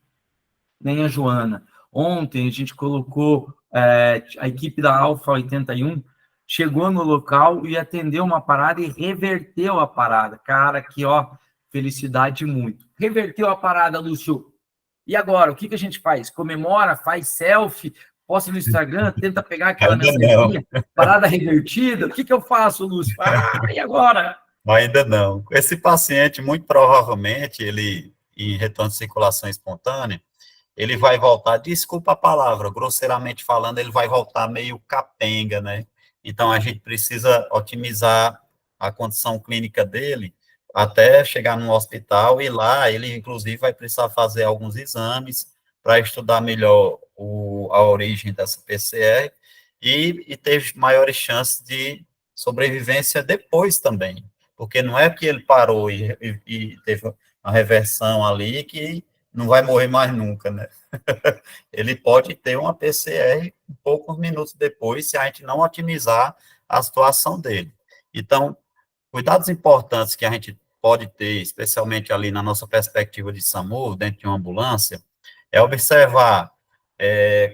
a Joana. Ontem a gente colocou a equipe da Alfa 81, chegou no local e atendeu uma parada e reverteu a parada. Cara, aqui, ó, felicidade muito. Reverteu a parada, Lúcio. E agora, o que a gente faz? Comemora, faz selfie, posta no Instagram, tenta pegar aquela mensaginha, parada revertida. O que eu faço, Lúcio? E agora? Ainda não. Esse paciente, muito provavelmente, ele, em retorno de circulação espontânea, ele vai voltar, desculpa a palavra, grosseiramente falando, ele vai voltar meio capenga, né? Então, a gente precisa otimizar a condição clínica dele até chegar no hospital e lá ele, inclusive, vai precisar fazer alguns exames para estudar melhor a origem dessa PCR e ter maiores chances de sobrevivência depois também, porque não é que ele parou e teve uma reversão ali que não vai morrer mais nunca, né? Ele pode ter uma PCR poucos minutos depois, se a gente não otimizar a situação dele. Então, cuidados importantes que a gente pode ter, especialmente ali na nossa perspectiva de SAMU, dentro de uma ambulância, é observar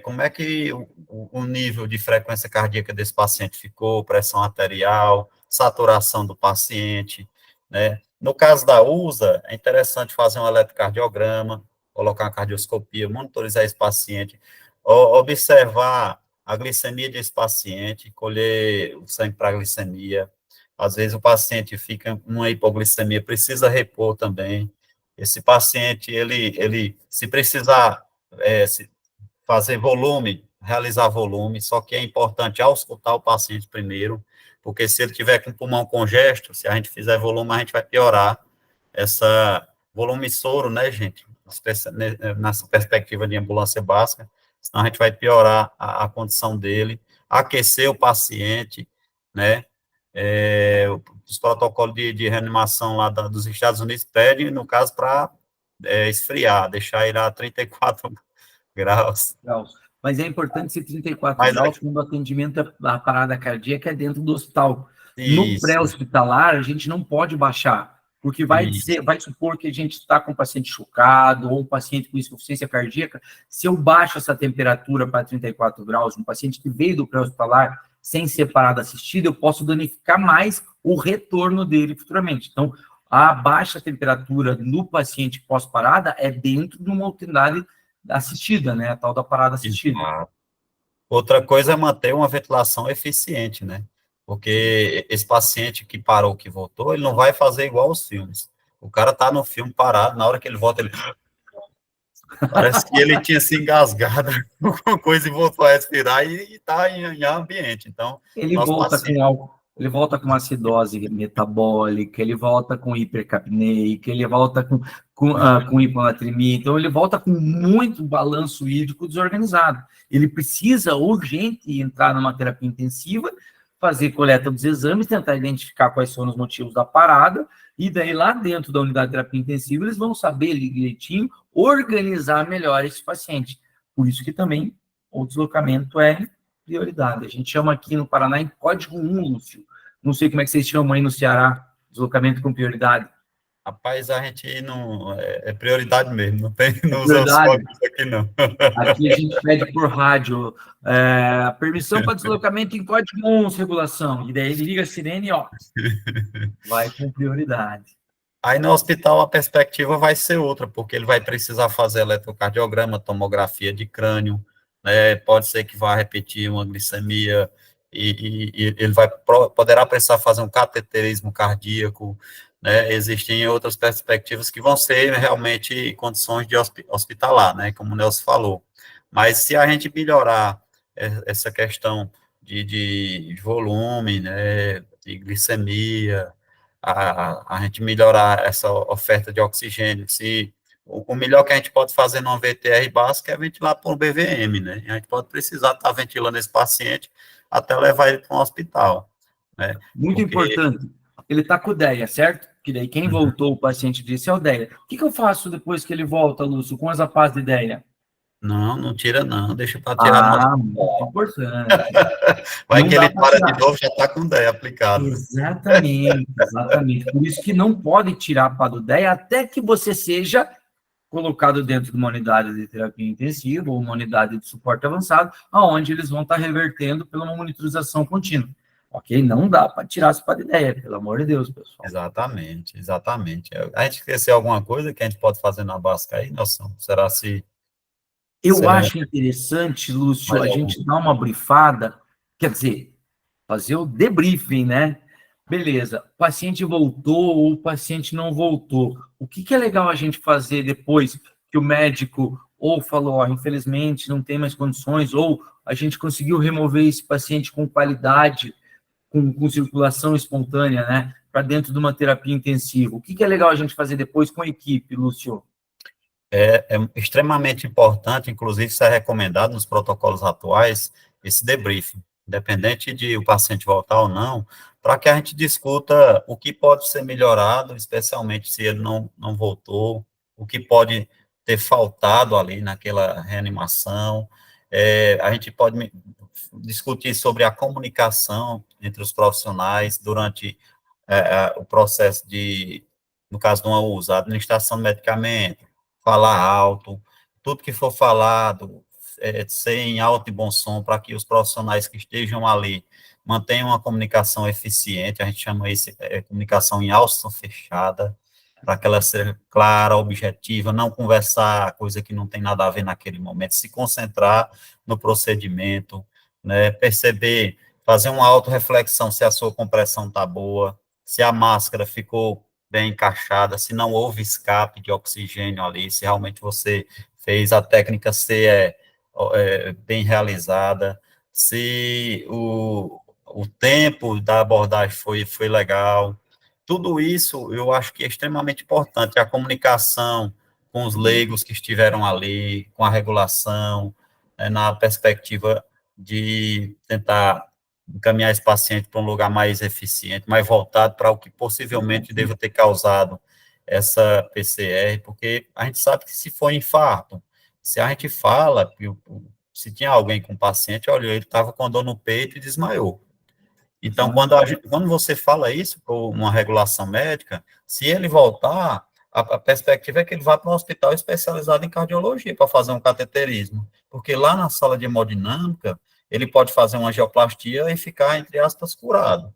como é que o nível de frequência cardíaca desse paciente ficou, pressão arterial, saturação do paciente, né? No caso da USA, é interessante fazer um eletrocardiograma, colocar uma cardioscopia, monitorizar esse paciente, observar a glicemia desse paciente, colher o sangue para a glicemia. Às vezes o paciente fica com uma hipoglicemia, precisa repor também. Esse paciente, ele se precisar fazer volume, realizar volume, só que é importante auscultar o paciente primeiro, porque se ele tiver com o pulmão congesto, se a gente fizer volume, a gente vai piorar essa volume soro, né, gente? Nessa perspectiva de ambulância básica, senão a gente vai piorar a condição dele, aquecer o paciente, né? Os protocolos de reanimação lá dos Estados Unidos pedem, no caso, para esfriar, deixar ele a 34 graus. Mas é importante esse 34 Mas graus quando o atendimento da parada cardíaca é dentro do hospital. No isso, pré-hospitalar, a gente não pode baixar, porque vai supor que a gente está com um paciente chocado ou um paciente com insuficiência cardíaca. Se eu baixo essa temperatura para 34 graus, um paciente que veio do pré-hospitalar sem ser parada assistida, eu posso danificar mais o retorno dele futuramente. Então, a baixa temperatura no paciente pós-parada é dentro de uma unidade assistida, né? A tal da parada assistida. Outra coisa é manter uma ventilação eficiente, né? Porque esse paciente que parou, que voltou, ele não vai fazer igual aos filmes. O cara tá no filme parado, na hora que ele volta, ele... Parece que ele tinha se engasgado com coisa e voltou a respirar e tá em ambiente. Então, ele volta paciente... com álcool, ele volta com acidose metabólica, ele volta com hipercapneica, ele volta com hiponatremia, então ele volta com muito balanço hídrico desorganizado. Ele precisa urgente entrar numa terapia intensiva, fazer coleta dos exames, tentar identificar quais são os motivos da parada, e daí lá dentro da unidade de terapia intensiva eles vão saber direitinho organizar melhor esse paciente. Por isso que também o deslocamento é prioridade. A gente chama aqui no Paraná em código 1, Lúcio. Não sei como é que vocês chamam aí no Ceará, deslocamento com prioridade. Rapaz, a gente não... É prioridade mesmo, não usa os códigos aqui, não. Aqui a gente pede por rádio, permissão para deslocamento em código 1, regulação. E daí ele liga a sirene e, ó, vai com prioridade. Aí no hospital a perspectiva vai ser outra, porque ele vai precisar fazer eletrocardiograma, tomografia de crânio, né? Pode ser que vá repetir uma glicemia, e ele poderá precisar fazer um cateterismo cardíaco, né? Existem outras perspectivas que vão ser realmente condições de hospitalar, né? Como o Nelson falou. Mas se a gente melhorar essa questão de volume, né? De glicemia, a gente melhorar essa oferta de oxigênio, se o melhor que a gente pode fazer numa VTR básica é ventilar por BVM, né? A gente pode precisar estar ventilando esse paciente até levar ele para um hospital, né? Muito importante. Ele está com DEA, certo? Que daí quem voltou, o paciente disse, é o DEA. O que eu faço depois que ele volta, Lúcio, com as APAs de DEA? Não tira não, deixa para tirar. Muito importante. Vai que ele para de novo, já está com DEA aplicado. Exatamente. Por isso que não pode tirar a pá do DEA até que você seja colocado dentro de uma unidade de terapia intensiva ou uma unidade de suporte avançado, aonde eles vão estar revertendo pela monitorização contínua. Ok? Não dá para tirar essa pá de DEA, pelo amor de Deus, pessoal. Exatamente. A gente esqueceu alguma coisa que a gente pode fazer na básica aí, Nelson? Será se... Eu acho interessante, Lúcio, a gente dar uma brifada, quer dizer, fazer o debriefing, né? Beleza, o paciente voltou ou o paciente não voltou. O que é legal a gente fazer depois que o médico ou falou, ó, infelizmente não tem mais condições, ou a gente conseguiu remover esse paciente com qualidade, com circulação espontânea, né? Para dentro de uma terapia intensiva. O que é legal a gente fazer depois com a equipe, Lúcio? É extremamente importante, inclusive isso é recomendado nos protocolos atuais, esse debriefing, independente de o paciente voltar ou não, para que a gente discuta o que pode ser melhorado, especialmente se ele não voltou, o que pode ter faltado ali naquela reanimação. A gente pode discutir sobre a comunicação entre os profissionais durante o processo no caso de uma uso, a administração de medicamento, falar alto, tudo que for falado, ser em alto e bom som, para que os profissionais que estejam ali mantenha uma comunicação eficiente, a gente chama isso comunicação em alça fechada, para que ela seja clara, objetiva, não conversar coisa que não tem nada a ver naquele momento, se concentrar no procedimento, né, perceber, fazer uma autorreflexão se a sua compressão está boa, se a máscara ficou bem encaixada, se não houve escape de oxigênio ali, se realmente você fez a técnica ser bem realizada, se o tempo da abordagem foi legal. Tudo isso eu acho que é extremamente importante, a comunicação com os leigos que estiveram ali, com a regulação, na perspectiva de tentar encaminhar esse paciente para um lugar mais eficiente, mais voltado para o que possivelmente deva ter causado essa PCR, porque a gente sabe que se for infarto, se a gente fala, se tinha alguém com paciente, olha, ele estava com dor no peito e desmaiou. Então, quando você fala isso para uma regulação médica, se ele voltar, a perspectiva é que ele vá para um hospital especializado em cardiologia para fazer um cateterismo, porque lá na sala de hemodinâmica, ele pode fazer uma angioplastia e ficar, entre aspas, curado.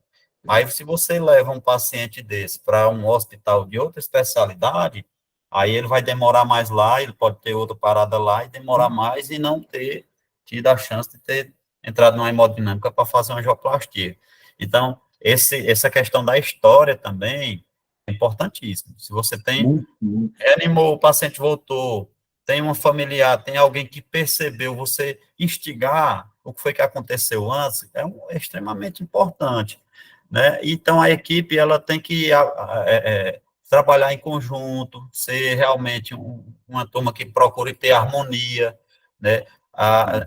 Aí, se você leva um paciente desse para um hospital de outra especialidade, aí ele vai demorar mais lá, ele pode ter outra parada lá e demorar mais e não ter tido a chance de ter entrado numa hemodinâmica para fazer uma angioplastia. Então, essa questão da história também é importantíssima. Se você tem, reanimou, o paciente voltou, tem um familiar, tem alguém que percebeu, você instigar o que foi que aconteceu antes, é extremamente importante, né? Então, a equipe, ela tem que trabalhar em conjunto, ser realmente uma turma que procure ter harmonia, né?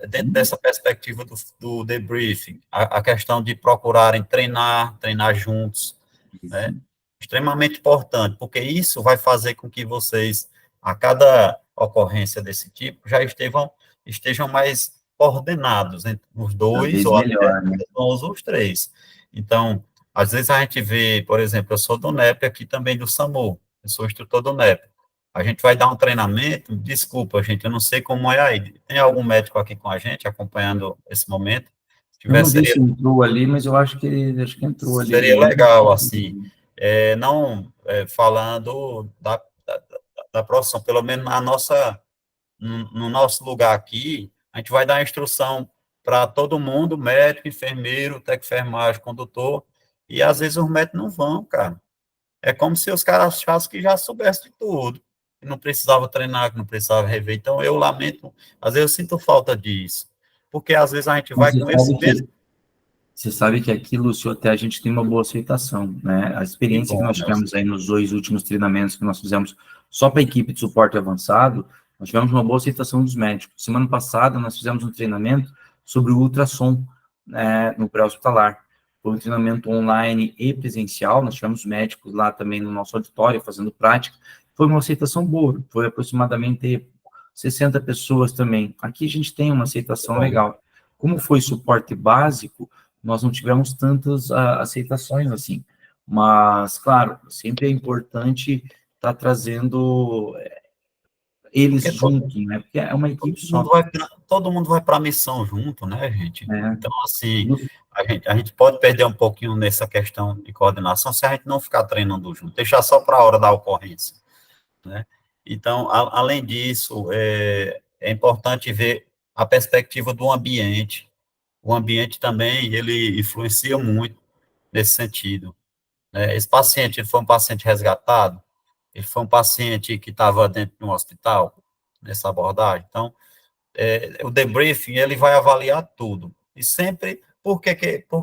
Dentro dessa perspectiva do debriefing, a questão de procurarem treinar juntos, né? Extremamente importante, porque isso vai fazer com que vocês, a cada ocorrência desse tipo, já estejam mais coordenados entre os dois, ou melhor, até né? os três. Então, às vezes a gente vê, por exemplo, eu sou do NEP aqui também do SAMU, eu sou instrutor do NEP. A gente vai dar um treinamento, desculpa, gente, eu não sei como é aí. Tem algum médico aqui com a gente, acompanhando esse momento? Se Eu não tiver, vi se entrou ali, mas eu acho que entrou ali. seria legal, assim, não falando da profissão, pelo menos no nosso lugar aqui, a gente vai dar instrução para todo mundo, médico, enfermeiro, técnico de enfermagem, condutor, e às vezes os médicos não vão, cara. É como se os caras achassem que já soubessem de tudo, que não precisava treinar, que não precisava rever. Então, eu lamento, às vezes eu sinto falta disso, porque às vezes a gente vai com esse mesmo... Você sabe que aqui, Lúcio, até a gente tem uma boa aceitação, né? A experiência que nós tivemos aí nos 2 últimos treinamentos que nós fizemos só para a equipe de suporte avançado, nós tivemos uma boa aceitação dos médicos. Semana passada, nós fizemos um treinamento sobre o ultrassom, né, no pré-hospitalar. Foi um treinamento online e presencial, nós tivemos médicos lá também no nosso auditório, fazendo prática. Foi uma aceitação boa, foi aproximadamente 60 pessoas também. Aqui a gente tem uma aceitação legal. Como foi suporte básico, nós não tivemos tantas aceitações assim, mas, claro, sempre é importante estar trazendo eles juntos, né, porque é uma equipe só. Todo mundo vai para a missão junto, né, gente? É. Então, assim, a gente pode perder um pouquinho nessa questão de coordenação se a gente não ficar treinando junto, deixar só para a hora da ocorrência, né? Então, além disso, é importante ver a perspectiva do ambiente. O ambiente também, ele influencia muito nesse sentido, né? Esse paciente, ele foi um paciente resgatado, ele foi um paciente que estava dentro de um hospital, nessa abordagem. Então, o debriefing, ele vai avaliar tudo. E sempre, por que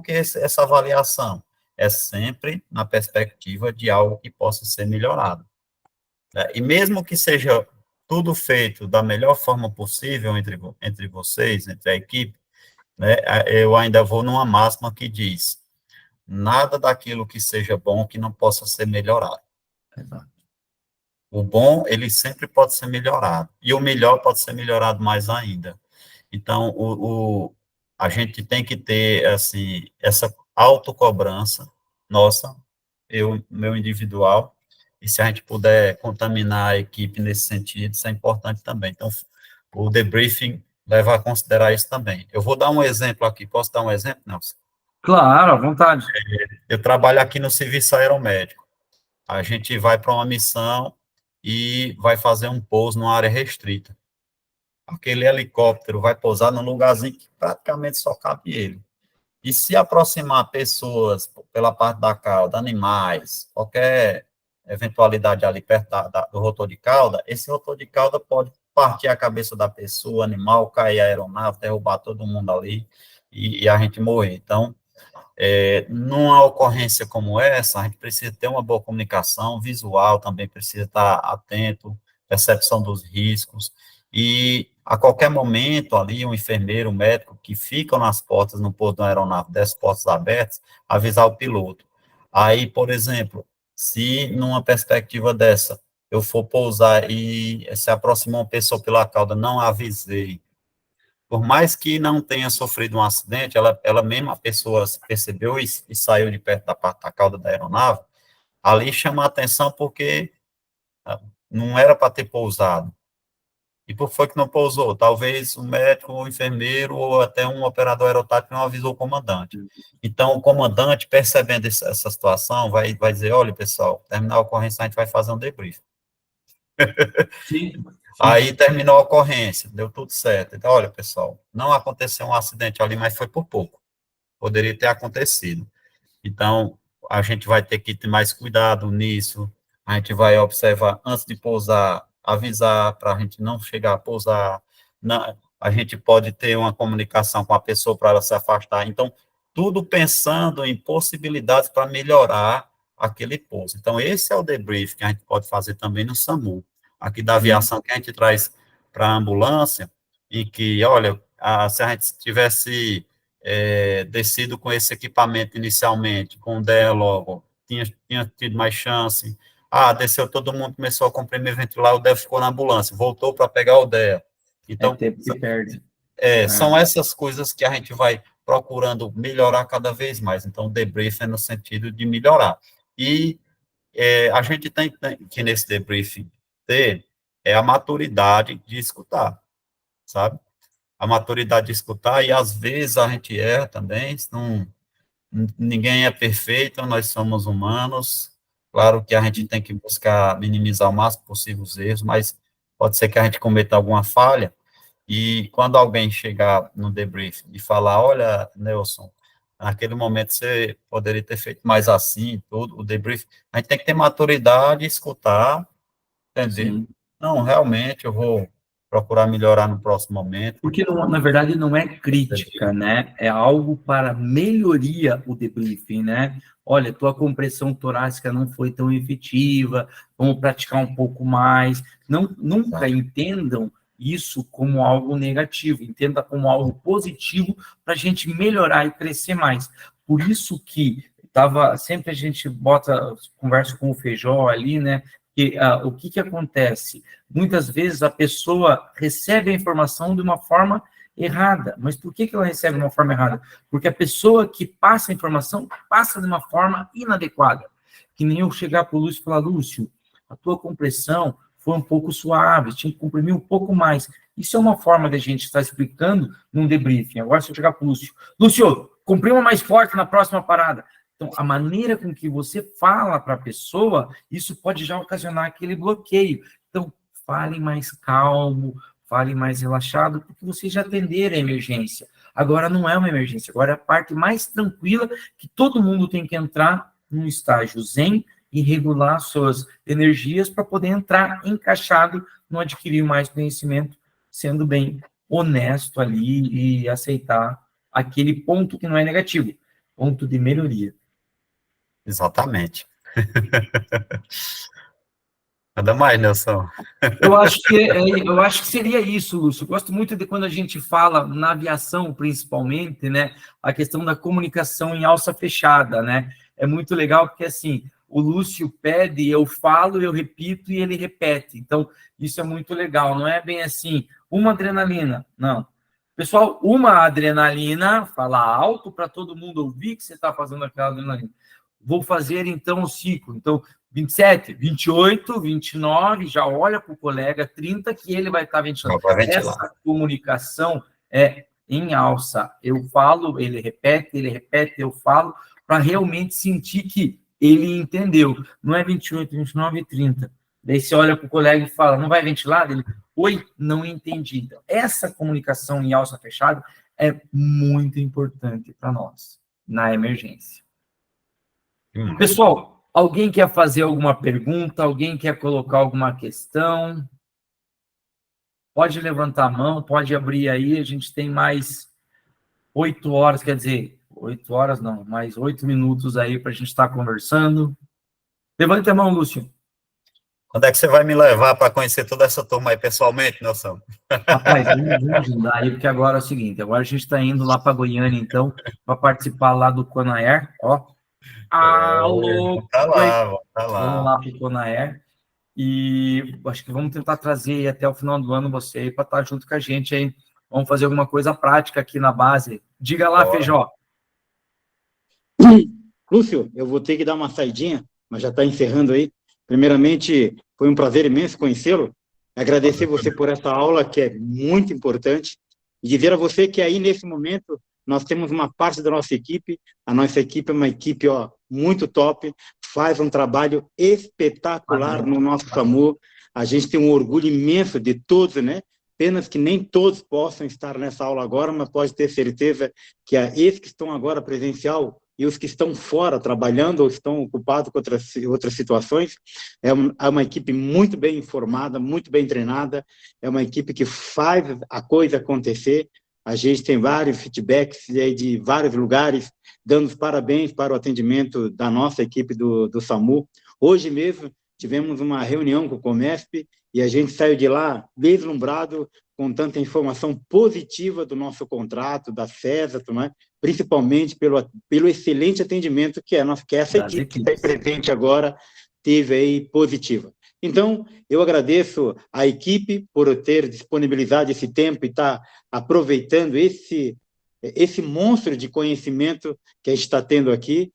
essa avaliação? É sempre na perspectiva de algo que possa ser melhorado, né? E mesmo que seja tudo feito da melhor forma possível entre vocês, entre a equipe, né, eu ainda vou numa máxima que diz, nada daquilo que seja bom que não possa ser melhorado. Exato. O bom, ele sempre pode ser melhorado, e o melhor pode ser melhorado mais ainda. Então, a gente tem que ter, assim, essa autocobrança nossa, meu individual, e se a gente puder contaminar a equipe nesse sentido, isso é importante também. Então, o debriefing leva a considerar isso também. Eu vou dar um exemplo aqui, posso dar um exemplo, Nelson? Claro, à vontade. Eu trabalho aqui no Serviço Aeromédico. A gente vai para uma missão e vai fazer um pouso numa área restrita. Aquele helicóptero vai pousar num lugarzinho que praticamente só cabe ele. E se aproximar pessoas pela parte da cauda, animais, qualquer eventualidade ali perto do rotor de cauda, esse rotor de cauda pode partir a cabeça da pessoa, animal, cair a aeronave, derrubar todo mundo ali e a gente morrer. Então, numa ocorrência como essa, a gente precisa ter uma boa comunicação visual, também precisa estar atento, percepção dos riscos, e a qualquer momento ali, um enfermeiro, um médico que ficam nas portas, no pouso da aeronave, das portas abertas, avisar o piloto. Aí, por exemplo, se numa perspectiva dessa, eu for pousar e se aproximar uma pessoa pela cauda, não avisei, por mais que não tenha sofrido um acidente, ela mesma, a pessoa percebeu e saiu de perto da cauda da aeronave, ali chama a atenção porque não era para ter pousado. E por que foi que não pousou? Talvez o médico, o enfermeiro, ou até um operador aerotático não avisou o comandante. Então, o comandante, percebendo essa situação, vai dizer, olha, pessoal, terminar a ocorrência, a gente vai fazer um debrief. Sim. Aí terminou a ocorrência, deu tudo certo. Então, olha, pessoal, não aconteceu um acidente ali, mas foi por pouco. Poderia ter acontecido. Então, a gente vai ter que ter mais cuidado nisso. A gente vai observar antes de pousar, avisar para a gente não chegar a pousar. A gente pode ter uma comunicação com a pessoa para ela se afastar. Então, tudo pensando em possibilidades para melhorar aquele pouso. Então, esse é o debrief que a gente pode fazer também no SAMU. Aqui da aviação que a gente traz para a ambulância, e que, olha, se a gente tivesse descido com esse equipamento inicialmente, com o DEA logo, tinha tido mais chance. Desceu todo mundo, começou a comprimir, ventilar, o DEA ficou na ambulância, voltou para pegar o DEA. Então, tempo que perde. são essas coisas que a gente vai procurando melhorar cada vez mais. Então, o debrief é no sentido de melhorar. E a gente tem que, nesse debriefing, ter a maturidade de escutar, sabe? A maturidade de escutar, e às vezes a gente erra também, ninguém é perfeito, nós somos humanos, claro que a gente tem que buscar minimizar o máximo possível os erros, mas pode ser que a gente cometa alguma falha, e quando alguém chegar no debrief e falar, olha, Nelson, naquele momento você poderia ter feito mais assim, tudo, o debrief, a gente tem que ter maturidade, escutar, entender, Sim. não, realmente eu vou procurar melhorar no próximo momento. Porque, na verdade, não é crítica, né? É algo para melhoria o debriefing, né? Olha, tua compressão torácica não foi tão efetiva, vamos praticar um pouco mais. Nunca entendam isso como algo negativo, entenda como algo positivo para a gente melhorar e crescer mais. Por isso que sempre a gente conversa com o Feijó ali, né? Que, o que acontece? Muitas vezes a pessoa recebe a informação de uma forma errada. Mas por que ela recebe de uma forma errada? Porque a pessoa que passa a informação passa de uma forma inadequada. Que nem eu chegar para o Lúcio e falar, Lúcio, a tua compressão foi um pouco suave, tinha que comprimir um pouco mais. Isso é uma forma de a gente estar explicando num debriefing. Agora, se eu chegar para o Lúcio, comprima mais forte na próxima parada. Então, a maneira com que você fala para a pessoa, isso pode já ocasionar aquele bloqueio. Então, fale mais calmo, fale mais relaxado, porque vocês já atenderam a emergência. Agora não é uma emergência, agora é a parte mais tranquila que todo mundo tem que entrar num estágio zen e regular suas energias para poder entrar encaixado, não adquirir mais conhecimento, sendo bem honesto ali e aceitar aquele ponto que não é negativo, ponto de melhoria. Exatamente. Nada mais, Nelson. Eu acho que seria isso, Lúcio. Eu gosto muito de quando a gente fala na aviação, principalmente, né, a questão da comunicação em alça fechada, né? É muito legal porque, assim, o Lúcio pede, eu falo, eu repito e ele repete. Então, isso é muito legal. Não é bem assim, uma adrenalina, não. Pessoal, uma adrenalina, fala alto para todo mundo ouvir que você está fazendo aquela adrenalina. Vou fazer, então, o ciclo. Então, 27, 28, 29, já olha para o colega, 30, que ele vai estar ventilando. Essa comunicação é em alça, eu falo, ele repete, eu falo, para realmente sentir que ele entendeu. Não é 28, 29 e 30. Daí você olha para o colega e fala, não vai ventilar? Ele, oi, não entendi. Então, essa comunicação em alça fechada é muito importante para nós, na emergência. Pessoal, alguém quer fazer alguma pergunta? Alguém quer colocar alguma questão? Pode levantar a mão, pode abrir aí, a gente tem mais 8 horas, quer dizer, 8 horas não, mais 8 minutos aí para a gente estar conversando. Levante a mão, Lúcio. Quando é que você vai me levar para conhecer toda essa turma aí pessoalmente, Nelson? Rapaz, vamos ajudar aí, porque agora é o seguinte, agora a gente está indo lá para Goiânia, então, para participar lá do Conair, ó. Alô! Tá lá, tá lá. Vamos lá para o Conair. E acho que vamos tentar trazer aí até o final do ano você aí para estar junto com a gente aí. Vamos fazer alguma coisa prática aqui na base. Diga lá, Feijó. Lúcio, eu vou ter que dar uma saidinha, mas já está encerrando aí. Primeiramente, foi um prazer imenso conhecê-lo. Agradecer você por essa aula, que é muito importante. E dizer a você que aí, nesse momento, nós temos uma parte da nossa equipe. A nossa equipe é uma equipe muito top, faz um trabalho espetacular no nosso SAMU. A gente tem um orgulho imenso de todos, né? Apenas que nem todos possam estar nessa aula agora, mas pode ter certeza que esses que estão agora presencial e os que estão fora trabalhando ou estão ocupados com outras situações, é uma equipe muito bem informada, muito bem treinada, é uma equipe que faz a coisa acontecer. A gente tem vários feedbacks de vários lugares, dando os parabéns para o atendimento da nossa equipe do SAMU. Hoje mesmo, tivemos uma reunião com o Comesp e a gente saiu de lá deslumbrado com tanta informação positiva do nosso contrato, da CESA, né? Principalmente pelo excelente atendimento que essa equipe que está presente agora teve aí positiva. Então, eu agradeço a equipe por ter disponibilizado esse tempo e estar aproveitando esse monstro de conhecimento que a gente está tendo aqui.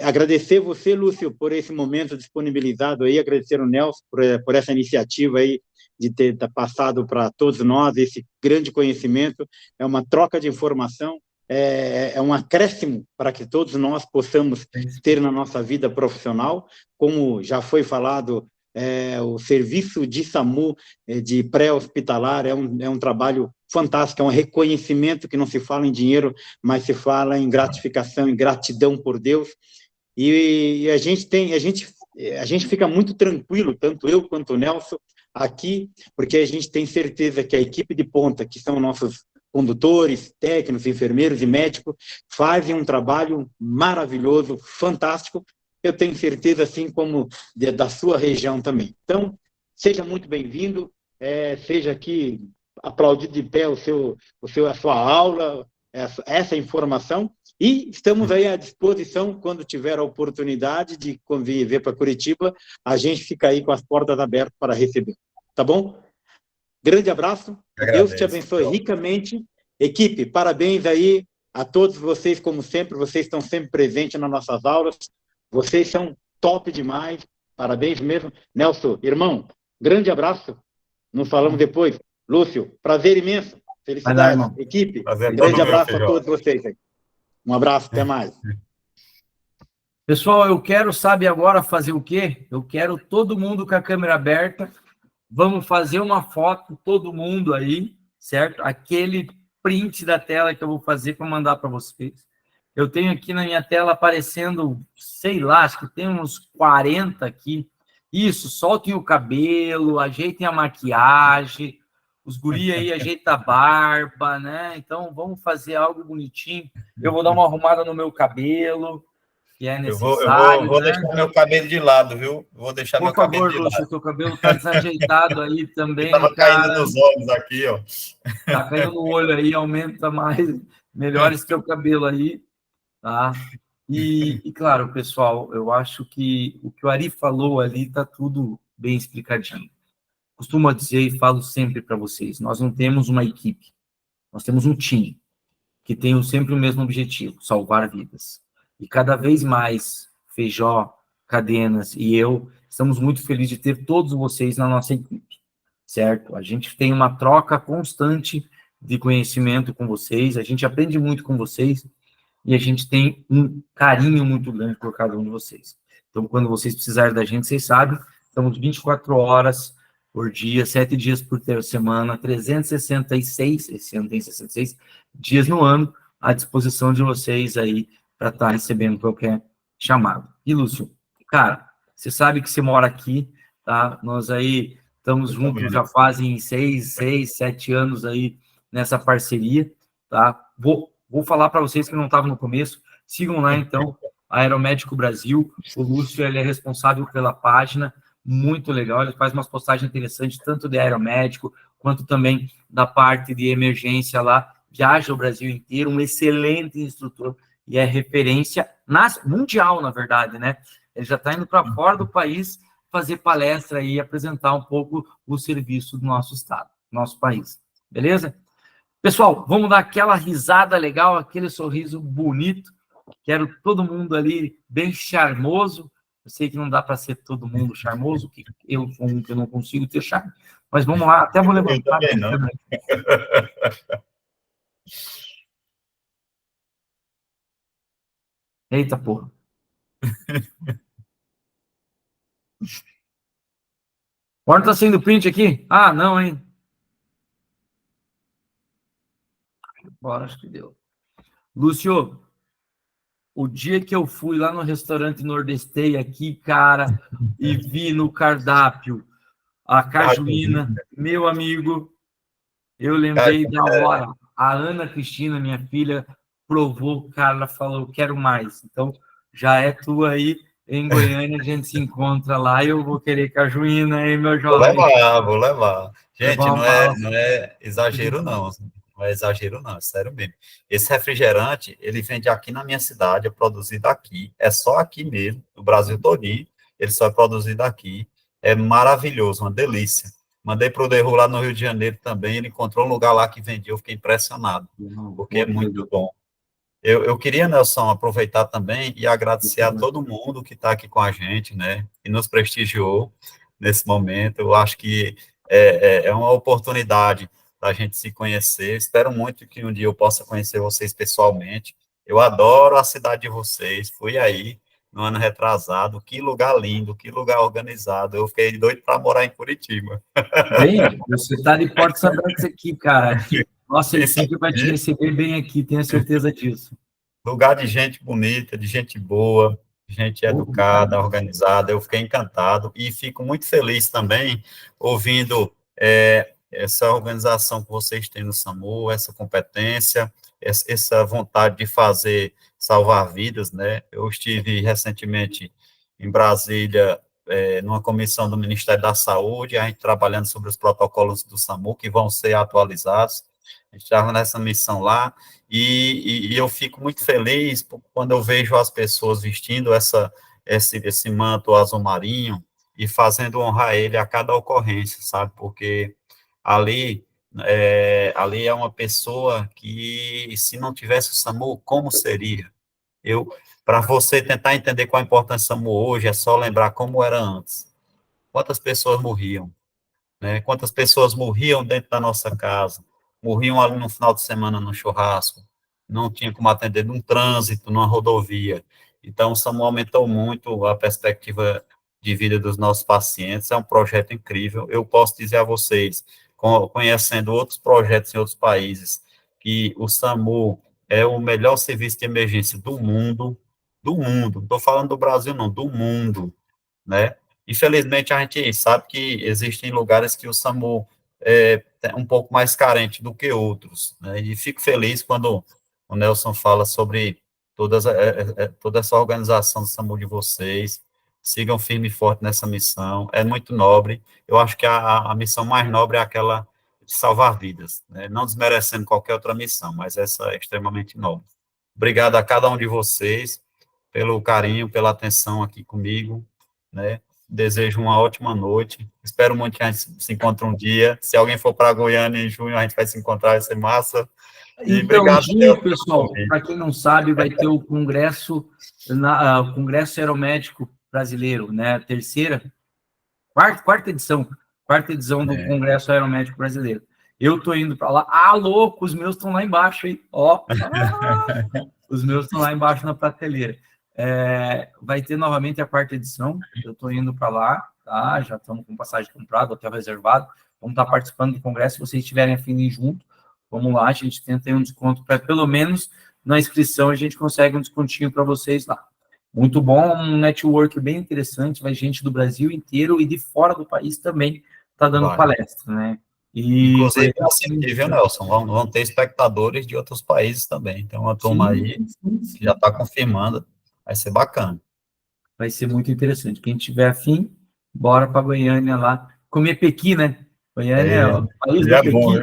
Agradecer você, Lúcio, por esse momento disponibilizado aí, agradecer o Nelson por essa iniciativa aí de ter passado para todos nós esse grande conhecimento. É uma troca de informação, é um acréscimo para que todos nós possamos ter na nossa vida profissional. Como já foi falado, o serviço de SAMU, de pré-hospitalar, é um trabalho fantástico, é um reconhecimento que não se fala em dinheiro, mas se fala em gratificação, em gratidão por Deus. E a gente fica muito tranquilo, tanto eu quanto o Nelson, aqui, porque a gente tem certeza que a equipe de ponta, que são nossos condutores, técnicos, enfermeiros e médicos, fazem um trabalho maravilhoso, fantástico. Eu tenho certeza, assim como da sua região também. Então, seja muito bem-vindo, seja aqui aplaudido de pé a sua aula, essa informação, e estamos aí à disposição, quando tiver a oportunidade de vir para Curitiba, a gente fica aí com as portas abertas para receber. Tá bom? Grande abraço, Deus te abençoe ricamente. Equipe, parabéns aí a todos vocês, como sempre, vocês estão sempre presentes nas nossas aulas, vocês são top demais, parabéns mesmo. Nelson, irmão, grande abraço, nos falamos depois. Lúcio, prazer imenso, felicidades, equipe, grande abraço a todos vocês aí. Um abraço, até mais. Pessoal, eu quero, sabe agora fazer o quê? Eu quero todo mundo com a câmera aberta, vamos fazer uma foto, todo mundo aí, certo? Aquele print da tela que eu vou fazer para mandar para vocês. Eu tenho aqui na minha tela aparecendo, sei lá, acho que tem uns 40 aqui. Isso, soltem o cabelo, ajeitem a maquiagem, os guri aí ajeitam a barba, né? Então, vamos fazer algo bonitinho. Eu vou dar uma arrumada no meu cabelo, que é necessário. Eu vou deixar meu cabelo de lado, viu? Vou deixar meu cabelo de lado. Por favor, Lúcio, seu cabelo tá desajeitado aí também, Estava caindo nos olhos aqui, ó. Tá caindo no olho aí, aumenta mais, melhora esse teu cabelo aí, tá? E, claro, pessoal, eu acho que o que o Ari falou ali tá tudo bem explicadinho. Costumo dizer e falo sempre para vocês, nós não temos uma equipe, nós temos um time que tem sempre o mesmo objetivo, salvar vidas. E cada vez mais, Feijó, Cadenas e eu, estamos muito felizes de ter todos vocês na nossa equipe, certo? A gente tem uma troca constante de conhecimento com vocês, a gente aprende muito com vocês e a gente tem um carinho muito grande por cada um de vocês. Então, quando vocês precisarem da gente, vocês sabem, estamos 24 horas por dia, 7 dias por semana, 366, esse ano tem 66 dias no ano, à disposição de vocês aí para estar recebendo qualquer chamado. E, Lúcio, cara, você sabe que você mora aqui, tá? Nós aí estamos juntos já fazem 6, 7 anos aí nessa parceria, tá? Vou falar para vocês que não estavam no começo, sigam lá, então, Aeromédico Brasil, o Lúcio, ele é responsável pela página, muito legal, ele faz umas postagens interessantes, tanto de aeromédico, quanto também da parte de emergência lá, viaja o Brasil inteiro, um excelente instrutor, e é referência mundial, na verdade, né? Ele já está indo para fora do país fazer palestra e apresentar um pouco o serviço do nosso estado, nosso país, beleza? Pessoal, vamos dar aquela risada legal, aquele sorriso bonito, quero todo mundo ali bem charmoso. Eu sei que não dá para ser todo mundo charmoso, que eu sou um que eu não consigo ter charme, mas vamos lá, até vou levantar. Eita, porra. Agora tá saindo print aqui? Ah, não, hein? Bora, acho que deu. Lúcio, o dia que eu fui lá no restaurante Nordestei aqui, cara, e vi no cardápio a cajuína, meu amigo, eu lembrei da hora. A Ana Cristina, minha filha, provou, cara, ela falou, quero mais. Então, já é tu aí, em Goiânia, a gente se encontra lá e eu vou querer cajuína, hein, meu jovem? Vou levar. Gente, não é exagero, não. Não é exagero, não, é sério mesmo. Esse refrigerante, ele vende aqui na minha cidade, é produzido aqui, é só aqui mesmo, no Brasil todinho, ele só é produzido aqui. É maravilhoso, uma delícia. Mandei para o Derru lá no Rio de Janeiro também, ele encontrou um lugar lá que vendia, eu fiquei impressionado, porque é muito bom. Eu queria, Nelson, aproveitar também e agradecer a todo mundo que está aqui com a gente, né, e nos prestigiou nesse momento. Eu acho que é uma oportunidade da gente se conhecer. Espero muito que um dia eu possa conhecer vocês pessoalmente. Eu adoro a cidade de vocês, fui aí no ano retrasado, que lugar lindo, que lugar organizado. Eu fiquei doido para morar em Curitiba. Bem, você está de portas abertas aqui, cara. Nossa equipe vai te receber bem aqui, tenho certeza disso. Lugar de gente bonita, de gente boa, gente educada, organizada. Eu fiquei encantado e fico muito feliz também ouvindo essa organização que vocês têm no SAMU, essa competência, essa vontade de fazer, salvar vidas, né? Eu estive recentemente em Brasília, numa comissão do Ministério da Saúde, a gente trabalhando sobre os protocolos do SAMU, que vão ser atualizados. A gente estava nessa missão lá, e eu fico muito feliz quando eu vejo as pessoas vestindo esse manto azul marinho e fazendo honrar ele a cada ocorrência, sabe? Porque ali é uma pessoa que, se não tivesse o SAMU, como seria? Para você tentar entender qual a importância do SAMU hoje, é só lembrar como era antes. Quantas pessoas morriam, né? Quantas pessoas morriam dentro da nossa casa, morriam ali no final de semana no churrasco, não tinha como atender num trânsito, numa rodovia. Então, o SAMU aumentou muito a perspectiva de vida dos nossos pacientes, é um projeto incrível. Eu posso dizer a vocês, conhecendo outros projetos em outros países, que o SAMU é o melhor serviço de emergência do mundo, não estou falando do Brasil não, do mundo, né? Infelizmente, a gente sabe que existem lugares que o SAMU é um pouco mais carente do que outros, né? E fico feliz quando o Nelson fala sobre toda essa organização do SAMU de vocês. Sigam firme e forte nessa missão, é muito nobre. Eu acho que a missão mais nobre é aquela de salvar vidas, né? Não desmerecendo qualquer outra missão, mas essa é extremamente nobre. Obrigado a cada um de vocês pelo carinho, pela atenção aqui comigo, né? Desejo uma ótima noite. Espero muito que a gente se encontre um dia. Se alguém for para Goiânia em junho, a gente vai se encontrar, vai ser massa. E então, obrigado, junho, pessoal, para quem não sabe, vai ter o Congresso Aeromédico Brasileiro, né? Quarta edição do Congresso Aeromédico Brasileiro. Eu tô indo para lá. Ah, louco, os meus estão lá embaixo, hein? Ó, os meus estão lá embaixo na prateleira. Vai ter novamente a 4ª edição. Eu tô indo para lá, tá? Já estamos com passagem comprada, hotel reservado. Vamos estar participando do congresso. Se vocês estiverem afim de ir junto, vamos lá. A gente tenta ter um desconto para, pelo menos, na inscrição, a gente consegue um descontinho para vocês lá. Muito bom, um network bem interessante. Vai gente do Brasil inteiro e de fora do país também tá dando palestra, né? Inclusive, assim, viu, Nelson? Vão ter espectadores de outros países também. Tem uma turma aí que já está confirmando. Vai ser bacana. Vai ser muito interessante. Quem tiver afim, bora para Goiânia lá. Comer pequi, né? Goiânia é o país do pequi. Bom,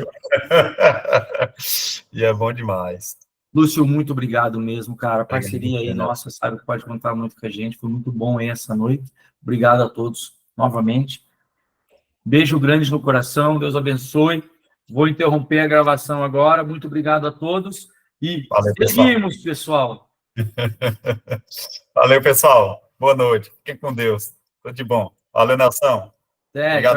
e é bom demais. Lúcio, muito obrigado mesmo, cara. A parceria aí, nossa, sabe que pode contar muito com a gente. Foi muito bom aí essa noite. Obrigado a todos novamente. Beijo grande no coração, Deus abençoe. Vou interromper a gravação agora. Muito obrigado a todos. E valeu, seguimos, pessoal. Valeu, pessoal. Boa noite. Fiquem com Deus. Tudo de bom. Valeu, Nelson. Obrigado.